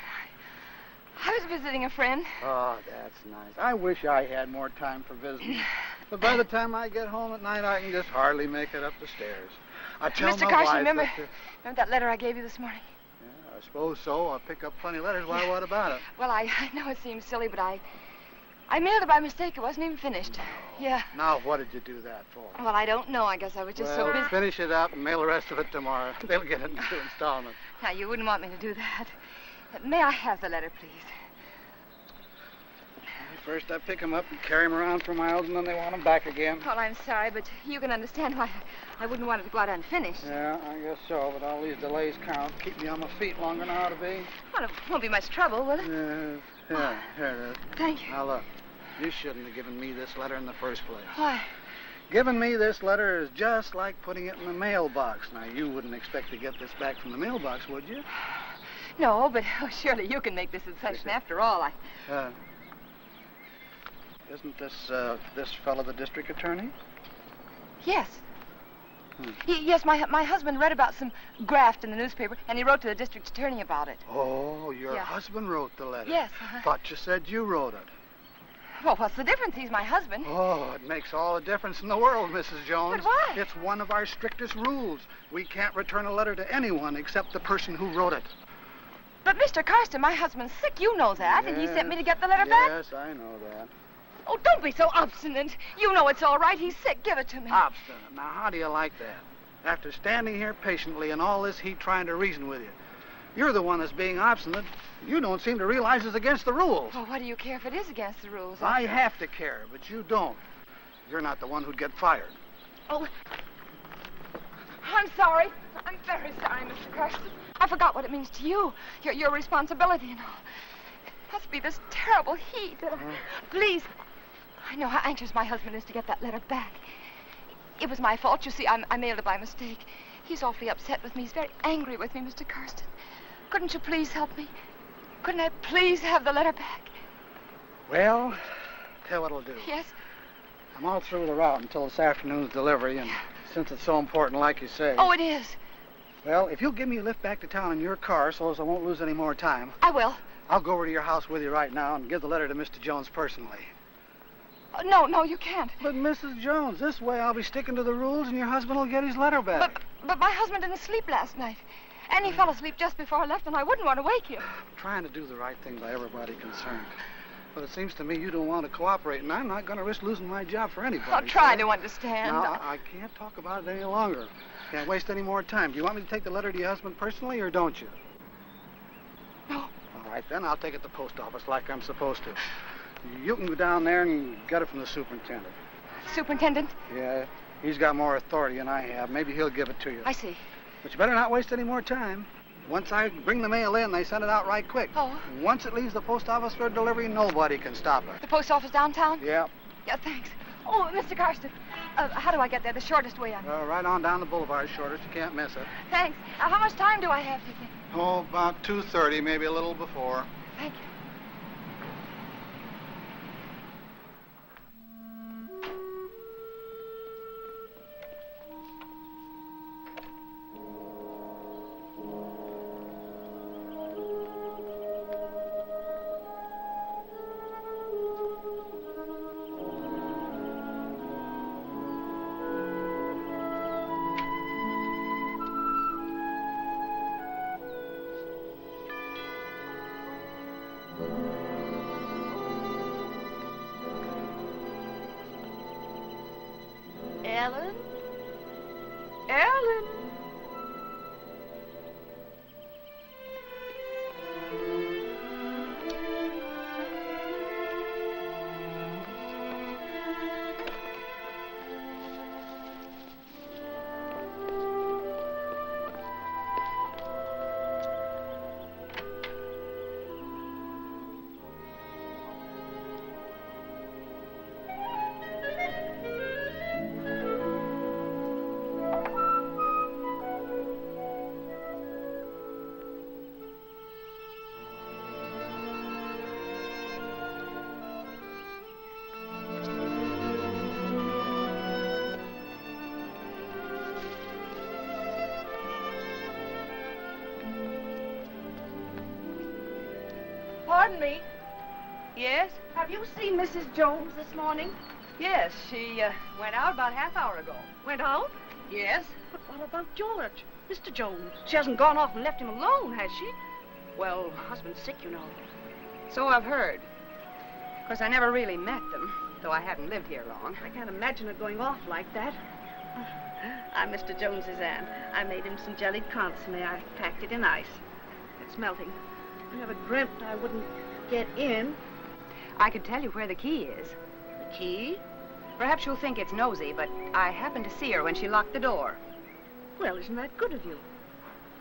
I was visiting a friend. Oh, that's nice. I wish I had more time for visiting. But by the time I get home at night, I can just hardly make it up the stairs. I tell Mr. my Carson, wife remember that, that letter I gave you this morning? Yeah, I suppose so. I'll pick up plenty of letters. Why, what about it? Well, I know it seems silly, but I mailed it by mistake. It wasn't even finished. No. Yeah. Now, what did you do that for? Well, I don't know. I guess I was just so busy. Finish it up and mail the rest of it tomorrow. They'll get it in 2 installments. Now, you wouldn't want me to do that. May I have the letter, please? First, I pick them up and carry them around for miles, and then they want them back again. Well, I'm sorry, but you can understand why I wouldn't want it to go out unfinished. Yeah, I guess so, but all these delays count. Keep me on my feet longer than I ought to be. Well, it won't be much trouble, will it? Here it is. Thank you. Now, look, you shouldn't have given me this letter in the first place. Why? Giving me this letter is just like putting it in the mailbox. Now, you wouldn't expect to get this back from the mailbox, would you? No, but surely you can make this concession. After all, Isn't this fellow the district attorney? Yes. Yes, my husband read about some graft in the newspaper, and he wrote to the district attorney about it. Oh, your husband wrote the letter? Yes. Thought you said you wrote it. Well, what's the difference? He's my husband. Oh, it makes all the difference in the world, Mrs. Jones. But why? It's one of our strictest rules. We can't return a letter to anyone except the person who wrote it. But, Mr. Karsten, my husband's sick. You know that. And he sent me to get the letter back. Yes, I know that. Oh, don't be so obstinate. You know it's all right. He's sick. Give it to me. Obstinate. Now, how do you like that? After standing here patiently in all this heat trying to reason with you, you're the one that's being obstinate. You don't seem to realize it's against the rules. Well, what do you care if it is against the rules? I have to care, but you don't. You're not the one who'd get fired. Oh, I'm sorry. I'm very sorry, Mr. Karsten. I forgot what it means to you, your responsibility and all. It must be this terrible heat. Please, I know how anxious my husband is to get that letter back. It was my fault. You see, I mailed it by mistake. He's awfully upset with me. He's very angry with me, Mr. Karsten. Couldn't you please help me? Couldn't I please have the letter back? Well, tell you what I'll do. Yes? I'm all through the route until this afternoon's delivery, and since it's so important, like you say... Oh, it is. Well, if you'll give me a lift back to town in your car so as I won't lose any more time... I will. I'll go over to your house with you right now and give the letter to Mr. Jones personally. No, you can't. But, Mrs. Jones, this way I'll be sticking to the rules and your husband will get his letter back. But my husband didn't sleep last night. And he fell asleep just before I left, and I wouldn't want to wake him. I'm trying to do the right thing by everybody concerned. But it seems to me you don't want to cooperate, and I'm not going to risk losing my job for anybody. I'll try to understand. Now, I can't talk about it any longer. Can't waste any more time. Do you want me to take the letter to your husband personally, or don't you? No. All right, then I'll take it to the post office like I'm supposed to. You can go down there and get it from the superintendent. Superintendent? Yeah, he's got more authority than I have. Maybe he'll give it to you. I see. But you better not waste any more time. Once I bring the mail in, they send it out right quick. Oh. Once it leaves the post office for delivery, nobody can stop it. The post office downtown? Yeah. Yeah, thanks. Oh, Mr. Karsten, how do I get there? The shortest way on. Right on down the boulevard, shortest. You can't miss it. Thanks. How much time do I have, do you think? Oh, about 2:30, maybe a little before. Thank you. Ellen? Ellen? Pardon me. Yes? Have you seen Mrs. Jones this morning? Yes, she went out about half hour ago. Went out? Yes? But what about George? Mr. Jones. She hasn't gone off and left him alone, has she? Well, husband's sick, you know. So I've heard. Of course, I never really met them, though I haven't lived here long. I can't imagine her going off like that. I'm Mr. Jones's aunt. I made him some jellied consomme. I packed it in ice. It's melting. I never dreamt I wouldn't get in. I could tell you where the key is. The key? Perhaps you'll think it's nosy, but I happened to see her when she locked the door. Well, isn't that good of you?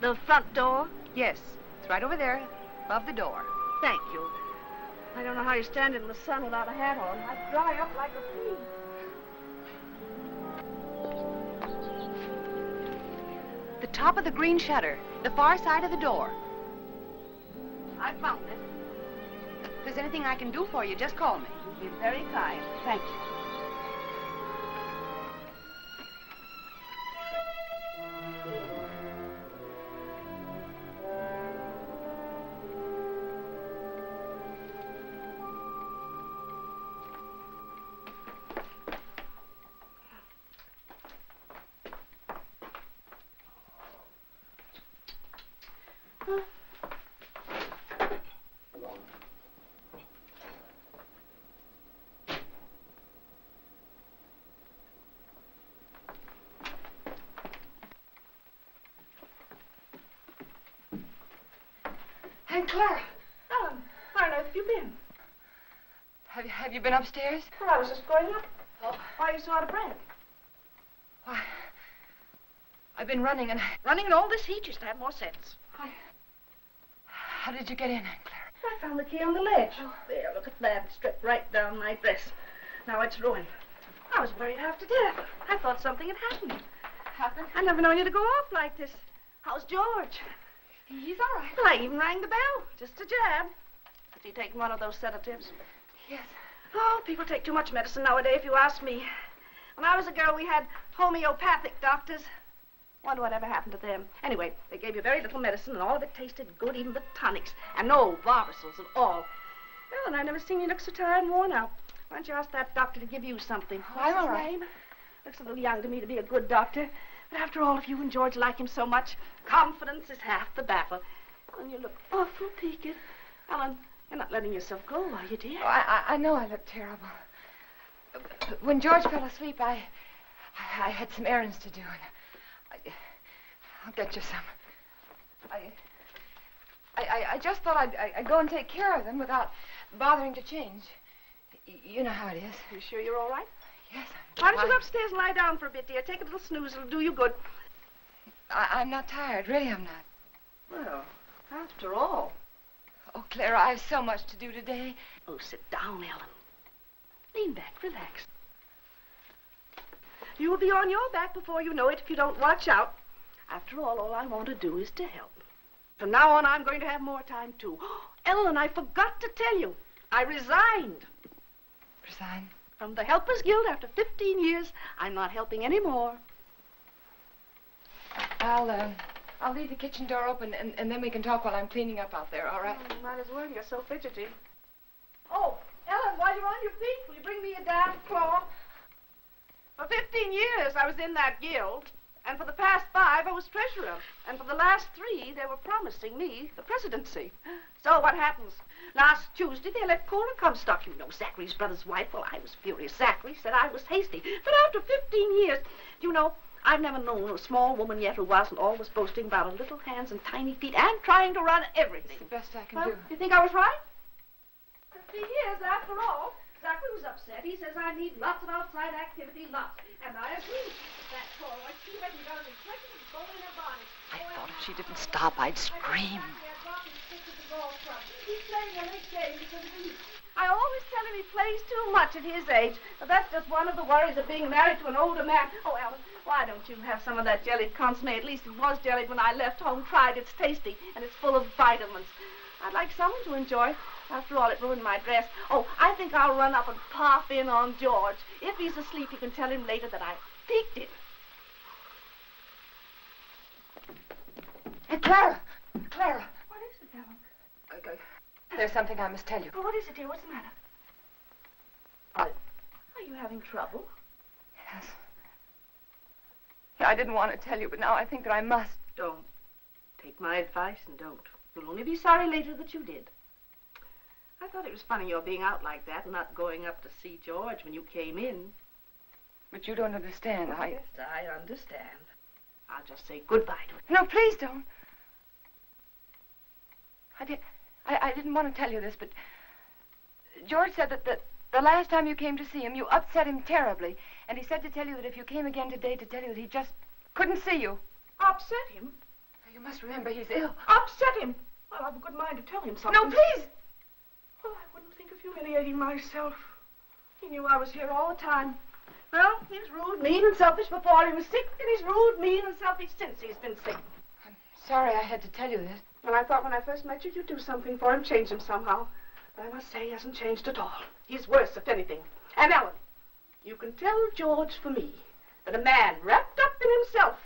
The front door? Yes, it's right over there, above the door. Thank you. I don't know how you stand in the sun without a hat on. I'd dry up like a pea. The top of the green shutter, the far side of the door. I found it. If there's anything I can do for you, just call me. You're very kind. Thank you. Clara. Ellen, where on earth have you been? Have you been upstairs? Well, I was just going up. Oh. Why are you so out of breath? Why, I've been running and... Running in all this heat, you should have more sense. How did you get in, Aunt Clara? I found the key on the ledge. Oh, there, look at that. It stripped right down my dress. Now it's ruined. I was worried half to death. I thought something had happened. Happened? I never known you to go off like this. How's George? He's all right. Well, I even rang the bell. Just a jab. Has he taken one of those sedatives? Yes. Oh, people take too much medicine nowadays, if you ask me. When I was a girl, we had homeopathic doctors. Wonder what ever happened to them. Anyway, they gave you very little medicine, and all of it tasted good, even the tonics. And no Barbasals at all. Well, and I've never seen you look so tired and worn out. Why don't you ask that doctor to give you something? I'm all What's his right. name? Looks a little young to me to be a good doctor. But after all, if you and George like him so much, confidence is half the battle. And you look awful peaked. Ellen, you're not letting yourself go, are you, dear? Oh, I know I look terrible. When George fell asleep, I had some errands to do, and I'll get you some. I just thought I'd go and take care of them without bothering to change. You know how it is. You sure you're all right? Yes. Why don't you go upstairs and lie down for a bit, dear? Take a little snooze. It'll do you good. I'm not tired. Really, I'm not. Well, after all. Oh, Clara, I have so much to do today. Oh, sit down, Ellen. Lean back. Relax. You'll be on your back before you know it if you don't watch out. After all I want to do is to help. From now on, I'm going to have more time, too. Ellen, I forgot to tell you. I resigned. Resigned? From the Helpless Guild after 15 years. I'm not helping anymore. I'll leave the kitchen door open, and then we can talk while I'm cleaning up out there, all right? Oh, you might as well. You're so fidgety. Oh, Ellen, while you're on your feet, will you bring me a damn cloth? For 15 years, I was in that guild. And for the past 5, I was treasurer. And for the last 3, they were promising me the presidency. So what happens? Last Tuesday, they let Cora Comstock, you know, Zachary's brother's wife. Well, I was furious. Zachary said I was hasty. But after 15 years, you know, I've never known a small woman yet who wasn't always boasting about her little hands and tiny feet and trying to run everything. It's the best I can do. You think I was right? 15 years, after all. Zachary was upset. He says I need lots of outside activity, lots. And I agree. That Cora, she hasn't got any precious bone in her body. I thought if she didn't stop, I'd scream. He's playing a late game because of me. I always tell him he plays too much at his age. But that's just one of the worries of being married to an older man. Oh, Ellen, why don't you have some of that jellied consomme? At least it was jellied when I left home. Tried. It's tasty, and it's full of vitamins. I'd like someone to enjoy. After all, it ruined my dress. Oh, I think I'll run up and pop in on George. If he's asleep, you can tell him later that I peeked him. Hey, Clara! Clara! What is it, Ellen? Okay. There's something I must tell you. Oh, what is it, dear? What's the matter? Are you having trouble? Yes. Yeah, I didn't want to tell you, but now I think that I must. Don't. Take my advice and don't. You'll only be sorry later that you did. I thought it was funny your being out like that and not going up to see George when you came in. But you don't understand. Yes, I understand. I'll just say goodbye to him. No, please don't. I didn't want to tell you this, but George said that the last time you came to see him, you upset him terribly. And he said to tell you that if you came again today, to tell you that he just couldn't see you. Upset him? You must remember he's ill. Upset him? Well, I've a good mind to tell him something. No, please! Well, I wouldn't think of humiliating myself. He knew I was here all the time. Well, he was rude, mean, and selfish before he was sick, and he's rude, mean, and selfish since he's been sick. I'm sorry I had to tell you this. Well, I thought when I first met you, you'd do something for him, change him somehow. But I must say he hasn't changed at all. He's worse, if anything. And Ellen, you can tell George for me that a man wrapped up in himself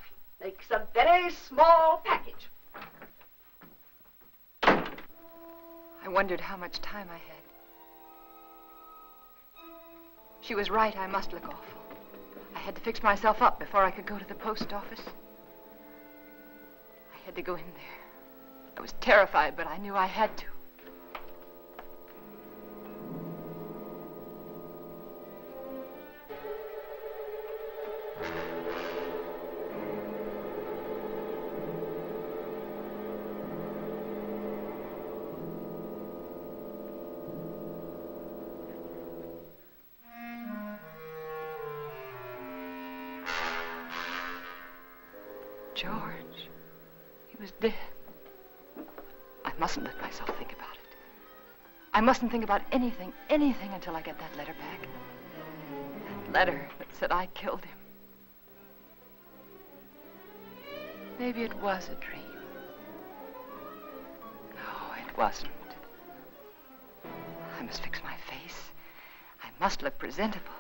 makes a very small package. I wondered how much time I had. She was right, I must look awful. I had to fix myself up before I could go to the post office. I had to go in there. I was terrified, but I knew I had to. George. He was dead. I mustn't let myself think about it. I mustn't think about anything until I get that letter back. That letter that said I killed him. Maybe it was a dream. No, it wasn't. I must fix my face. I must look presentable.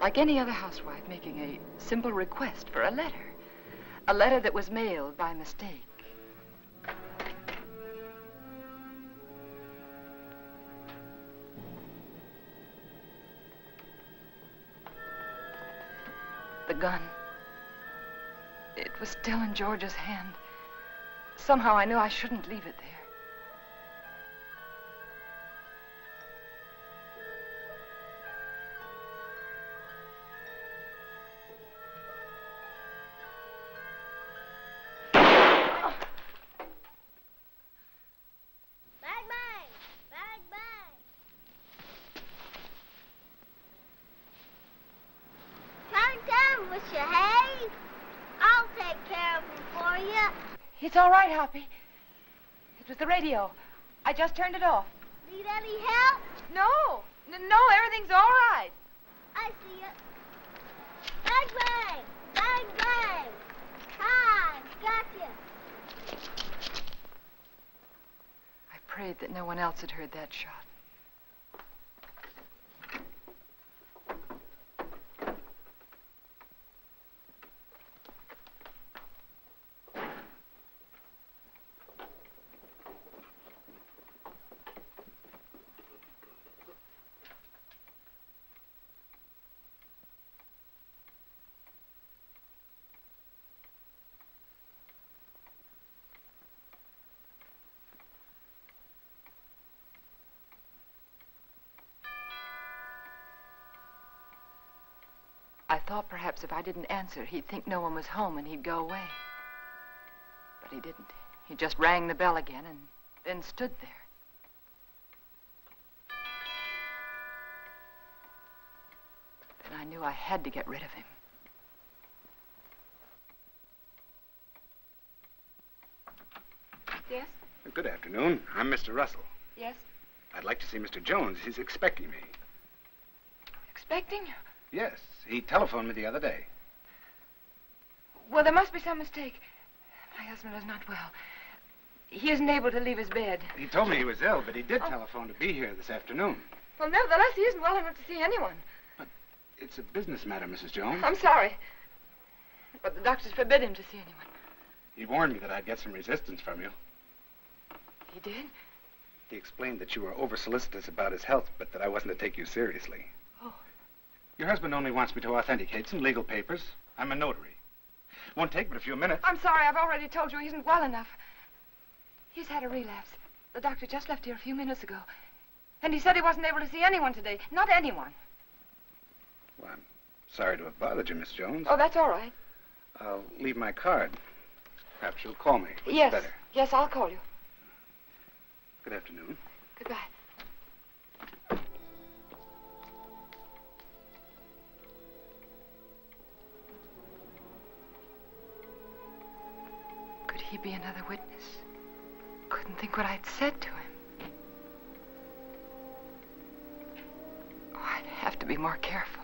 Like any other housewife making a simple request for a letter. A letter that was mailed by mistake. The gun. It was still in George's hand. Somehow I knew I shouldn't leave it there. It's all right, Hoppy. It was the radio. I just turned it off. Need any help? No, everything's all right. I see it. Bang, bang! Bang, bang! Hi, gotcha. I prayed that no one else had heard that shot. I thought perhaps if I didn't answer, he'd think no one was home and he'd go away. But he didn't. He just rang the bell again and then stood there. Then I knew I had to get rid of him. Yes? Good afternoon. I'm Mr. Russell. Yes? I'd like to see Mr. Jones. He's expecting me. Expecting? Yes. He telephoned me the other day. Well, there must be some mistake. My husband is not well. He isn't able to leave his bed. He told me he was ill, but he did telephone to be here this afternoon. Well, nevertheless, he isn't well enough to see anyone. But it's a business matter, Mrs. Jones. I'm sorry. But the doctors forbid him to see anyone. He warned me that I'd get some resistance from you. He did? He explained that you were over-solicitous about his health, but that I wasn't to take you seriously. Oh. Your husband only wants me to authenticate some legal papers. I'm a notary. Won't take but a few minutes. I'm sorry. I've already told you he isn't well enough. He's had a relapse. The doctor just left here a few minutes ago. And he said he wasn't able to see anyone today. Not anyone. Well, I'm sorry to have bothered you, Miss Jones. Oh, that's all right. I'll leave my card. Perhaps you'll call me. Yes. Better. Yes, I'll call you. Good afternoon. Goodbye. Could he be another witness? Couldn't think what I'd said to him. Oh, I'd have to be more careful.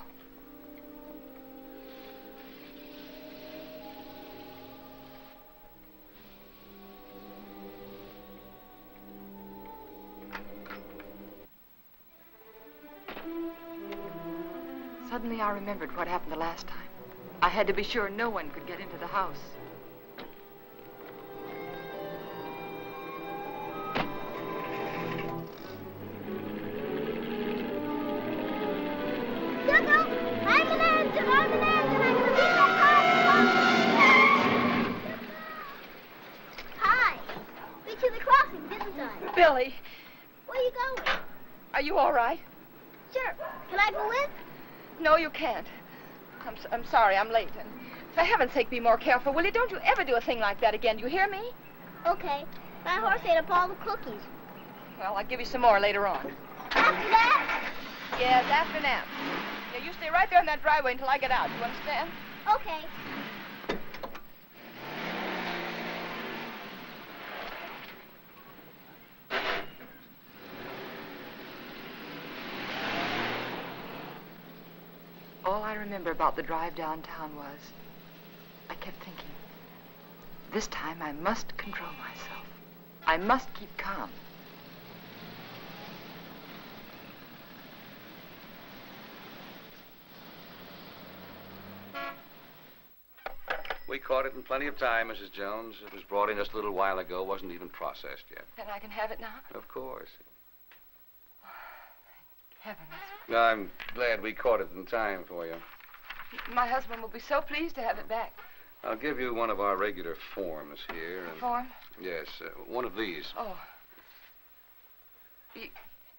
Suddenly I remembered what happened the last time. I had to be sure no one could get into the house. Hi. We to the crossing, didn't I? Billy. Where are you going? Are you all right? Sure. Can I go with? No, you can't. I'm sorry, I'm late. And for heaven's sake, be more careful, will you? Don't you ever do a thing like that again. Do you hear me? Okay. My horse ate up all the cookies. Well, I'll give you some more later on. After that? Yes, after nap. Now, you stay right there in that driveway until I get out. You understand? Okay. All I remember about the drive downtown was I kept thinking, this time I must control myself. I must keep calm. We caught it in plenty of time, Mrs. Jones. It was brought in just a little while ago. Wasn't even processed yet. Then I can have it now? Of course. Heavens. I'm glad we caught it in time for you. My husband will be so pleased to have it back. I'll give you one of our regular forms here. A form? Yes, one of these. Oh.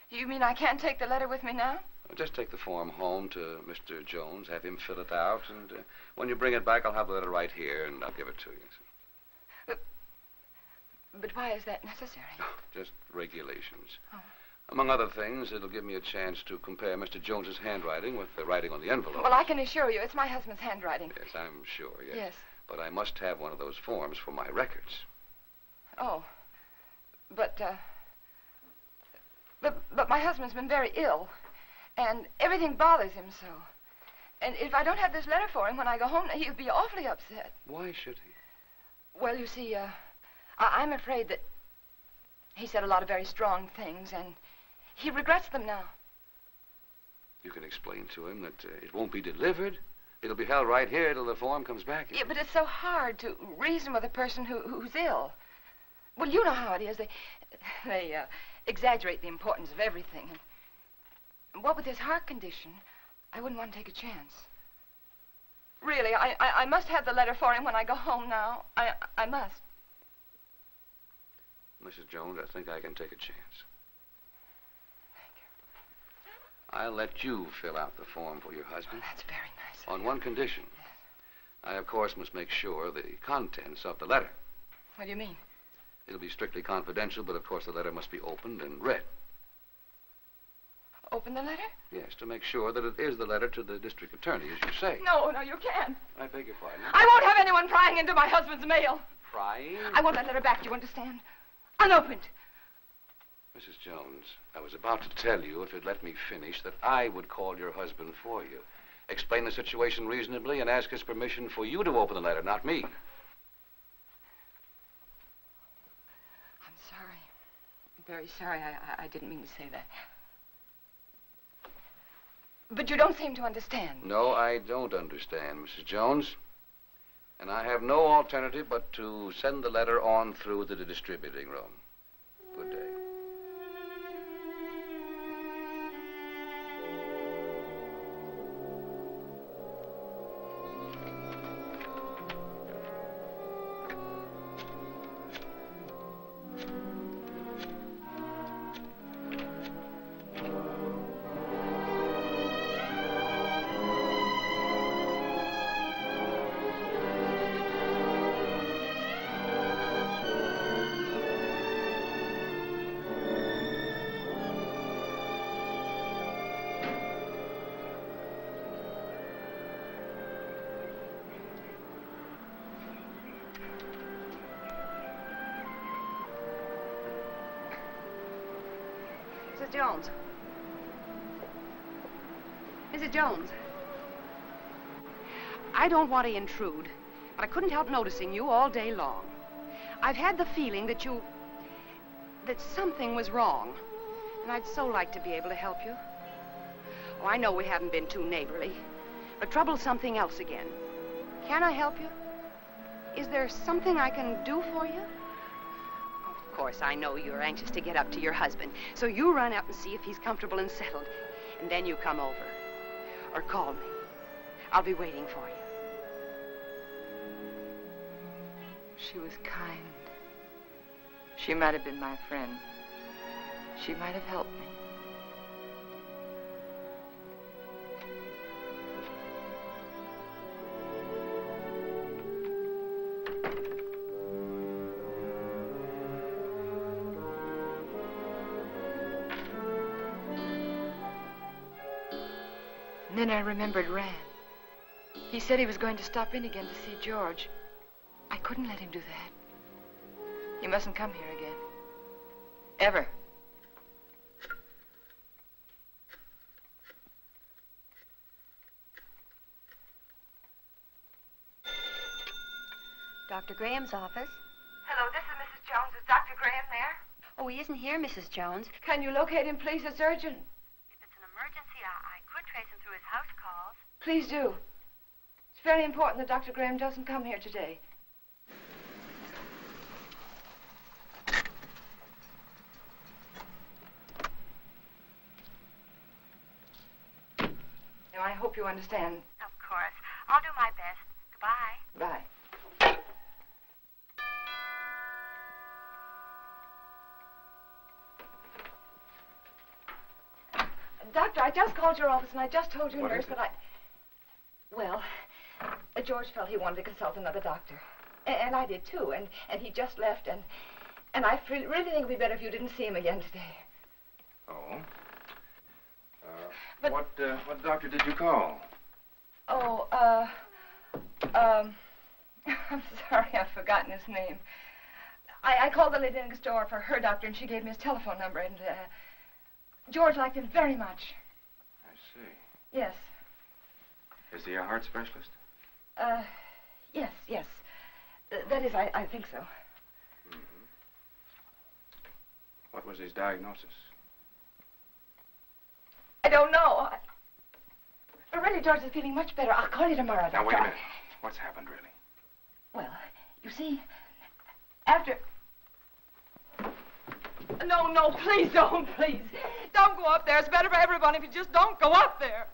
You mean I can't take the letter with me now? Just take the form home to Mr. Jones, have him fill it out, and when you bring it back, I'll have the letter right here, and I'll give it to you. But why is that necessary? Just regulations. Oh. Among other things, it'll give me a chance to compare Mr. Jones's handwriting with the writing on the envelope. Well, I can assure you it's my husband's handwriting. Yes, I'm sure, yes. Yes. But I must have one of those forms for my records. Oh. But my husband's been very ill. And everything bothers him so. And if I don't have this letter for him when I go home, he'll be awfully upset. Why should he? Well, you see, I'm afraid that he said a lot of very strong things, and he regrets them now. You can explain to him that it won't be delivered. It'll be held right here till the form comes back. Yeah, but it's so hard to reason with a person who's ill. Well, you know how it is. They exaggerate the importance of everything. And what with his heart condition, I wouldn't want to take a chance. Really, I must have the letter for him when I go home now. I must. Mrs. Jones, I think I can take a chance. Thank you. I'll let you fill out the form for your husband. Oh, that's very nice. On one condition. Yes. I, of course, must make sure the contents of the letter. What do you mean? It'll be strictly confidential, but of course the letter must be opened and read. Open the letter? Yes, to make sure that it is the letter to the district attorney, as you say. No, you can't. I beg your pardon. I won't have anyone prying into my husband's mail. Prying? I want that letter back, do you understand? Unopened. Mrs. Jones, I was about to tell you, if you'd let me finish, that I would call your husband for you. Explain the situation reasonably and ask his permission for you to open the letter, not me. I'm sorry. I'm very sorry. I didn't mean to say that. But you don't seem to understand. No, I don't understand, Mrs. Jones. And I have no alternative but to send the letter on through to the distributing room. Good day. Mrs. Jones. Mrs. Jones. I don't want to intrude, but I couldn't help noticing you all day long. I've had the feeling that something was wrong, and I'd so like to be able to help you. Oh, I know we haven't been too neighborly, but trouble's something else again. Can I help you? Is there something I can do for you? Of course, I know you're anxious to get up to your husband, so you run up and see if he's comfortable and settled, and then you come over. Or call me. I'll be waiting for you. She was kind. She might have been my friend. She might have helped me. And then I remembered Rand. He said he was going to stop in again to see George. I couldn't let him do that. He mustn't come here again. Ever. Dr. Graham's office. Hello, this is Mrs. Jones. Is Dr. Graham there? Oh, he isn't here, Mrs. Jones. Can you locate him, please? It's urgent. If it's an emergency, I could trace him through his house calls. Please do. It's very important that Dr. Graham doesn't come here today. Now, I hope you understand. Of course. I'll do my best. Goodbye. Bye. Doctor, I just called your office and I just told your nurse that I... Well, George felt he wanted to consult another doctor. And I did too. And he just left and I really think it would be better if you didn't see him again today. Oh? What doctor did you call? Oh, I'm sorry, I've forgotten his name. I called the lady next door for her doctor and she gave me his telephone number and, George liked him very much. I see. Yes. Is he a heart specialist? Yes. That is, I think so. Mm-hmm. What was his diagnosis? I don't know. But really, George is feeling much better. I'll call you tomorrow, Doctor. Now, wait a minute. What's happened, really? Well, you see, after... No, please don't, please. Don't go up there. It's better for everyone if you just don't go up there.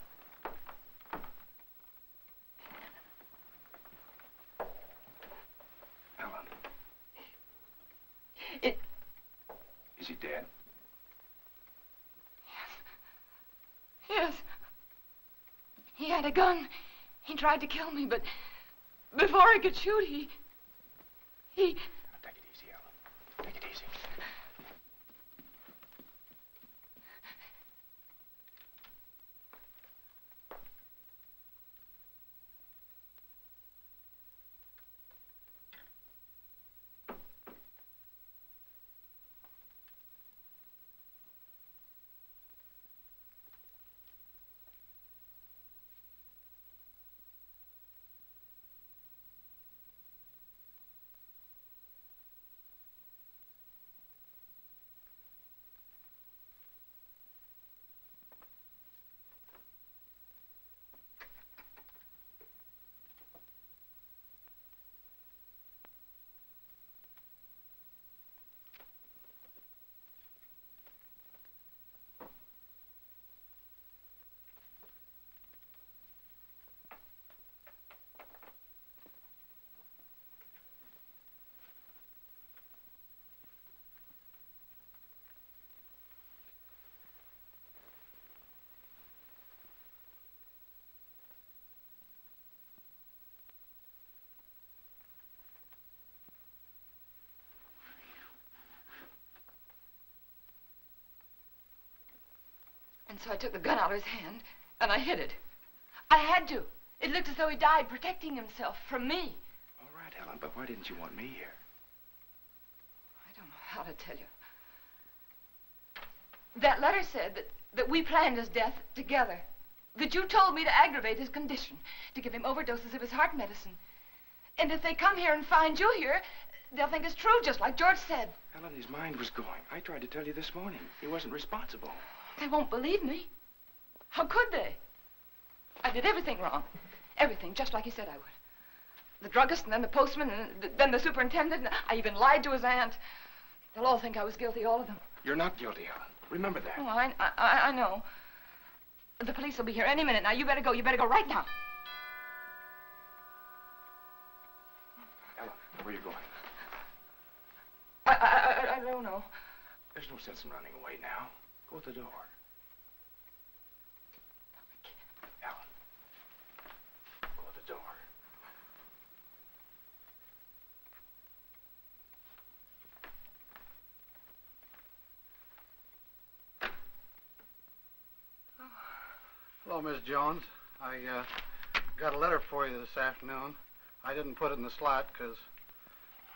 Ellen. Is he dead? Yes. He had a gun. He tried to kill me, but before he could shoot, he... Take it easy, Ellen. Take it easy. And so I took the gun out of his hand, and I hid it. I had to. It looked as though he died protecting himself from me. All right, Ellen, but why didn't you want me here? I don't know how to tell you. That letter said that we planned his death together. That you told me to aggravate his condition, to give him overdoses of his heart medicine. And if they come here and find you here, they'll think it's true, just like George said. Ellen, his mind was going. I tried to tell you this morning. He wasn't responsible. They won't believe me. How could they? I did everything wrong. Everything, just like he said I would. The druggist, and then the postman, and then the superintendent, and I even lied to his aunt. They'll all think I was guilty, all of them. You're not guilty, Ellen. Remember that. Oh, I know. The police will be here any minute now. You better go. You better go right now. Ellen, where are you going? I don't know. There's no sense in running away now. Go to the door. Ellen. Go to the door. Hello, Miss Jones. I got a letter for you this afternoon. I didn't put it in the slot because,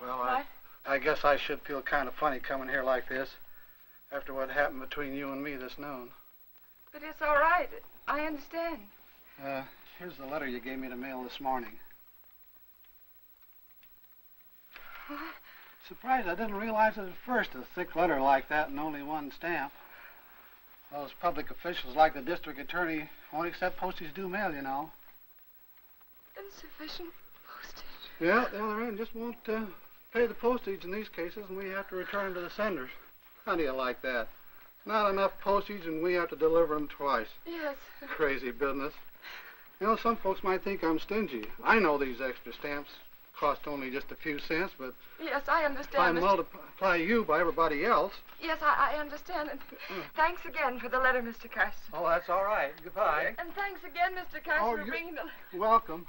well, I guess I should feel kind of funny coming here like this after what happened between you and me this noon. But it's all right. I understand. Here's the letter you gave me to mail this morning. Surprised I didn't realize it at first, a thick letter like that and only one stamp. Those public officials like the district attorney won't accept postage due mail, you know. Insufficient postage. Yeah, the other end just won't pay the postage in these cases, and we have to return them to the senders. How do you like that? Not enough postage, and we have to deliver them twice. Yes. Crazy business. You know, some folks might think I'm stingy. I know these extra stamps cost only just a few cents, but yes, I understand. If I multiply you by everybody else. Yes, I understand. And thanks again for the letter, Mr. Carson. Oh, that's all right. Goodbye. And thanks again, Mr. Carson, for bringing the... Welcome.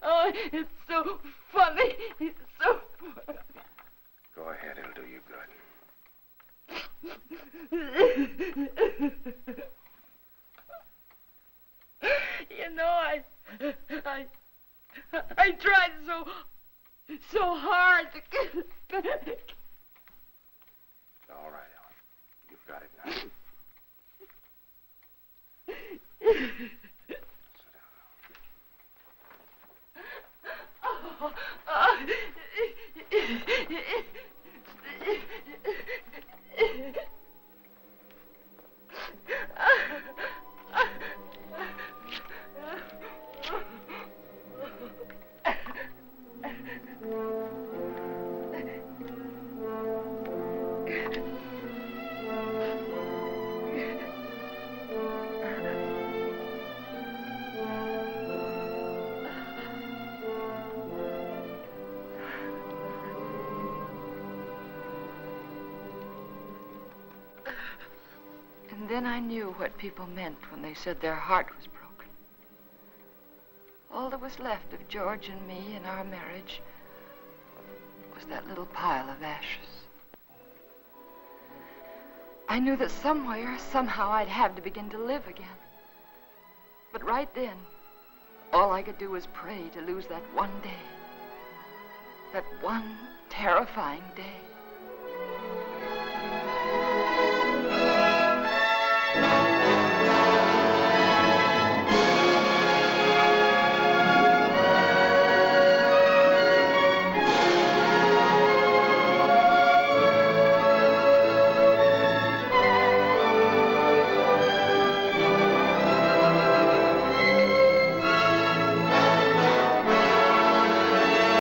Oh, it's so funny. It's so funny. Go ahead, it'll do you good. You know, I tried so hard to get it back. It's all right, Ellen. You've got it now. And then I knew what people meant when they said their heart was broken. All that was left of George and me and our marriage was that little pile of ashes. I knew that somewhere, somehow, I'd have to begin to live again. But right then, all I could do was pray to lose that one day. That one terrifying day.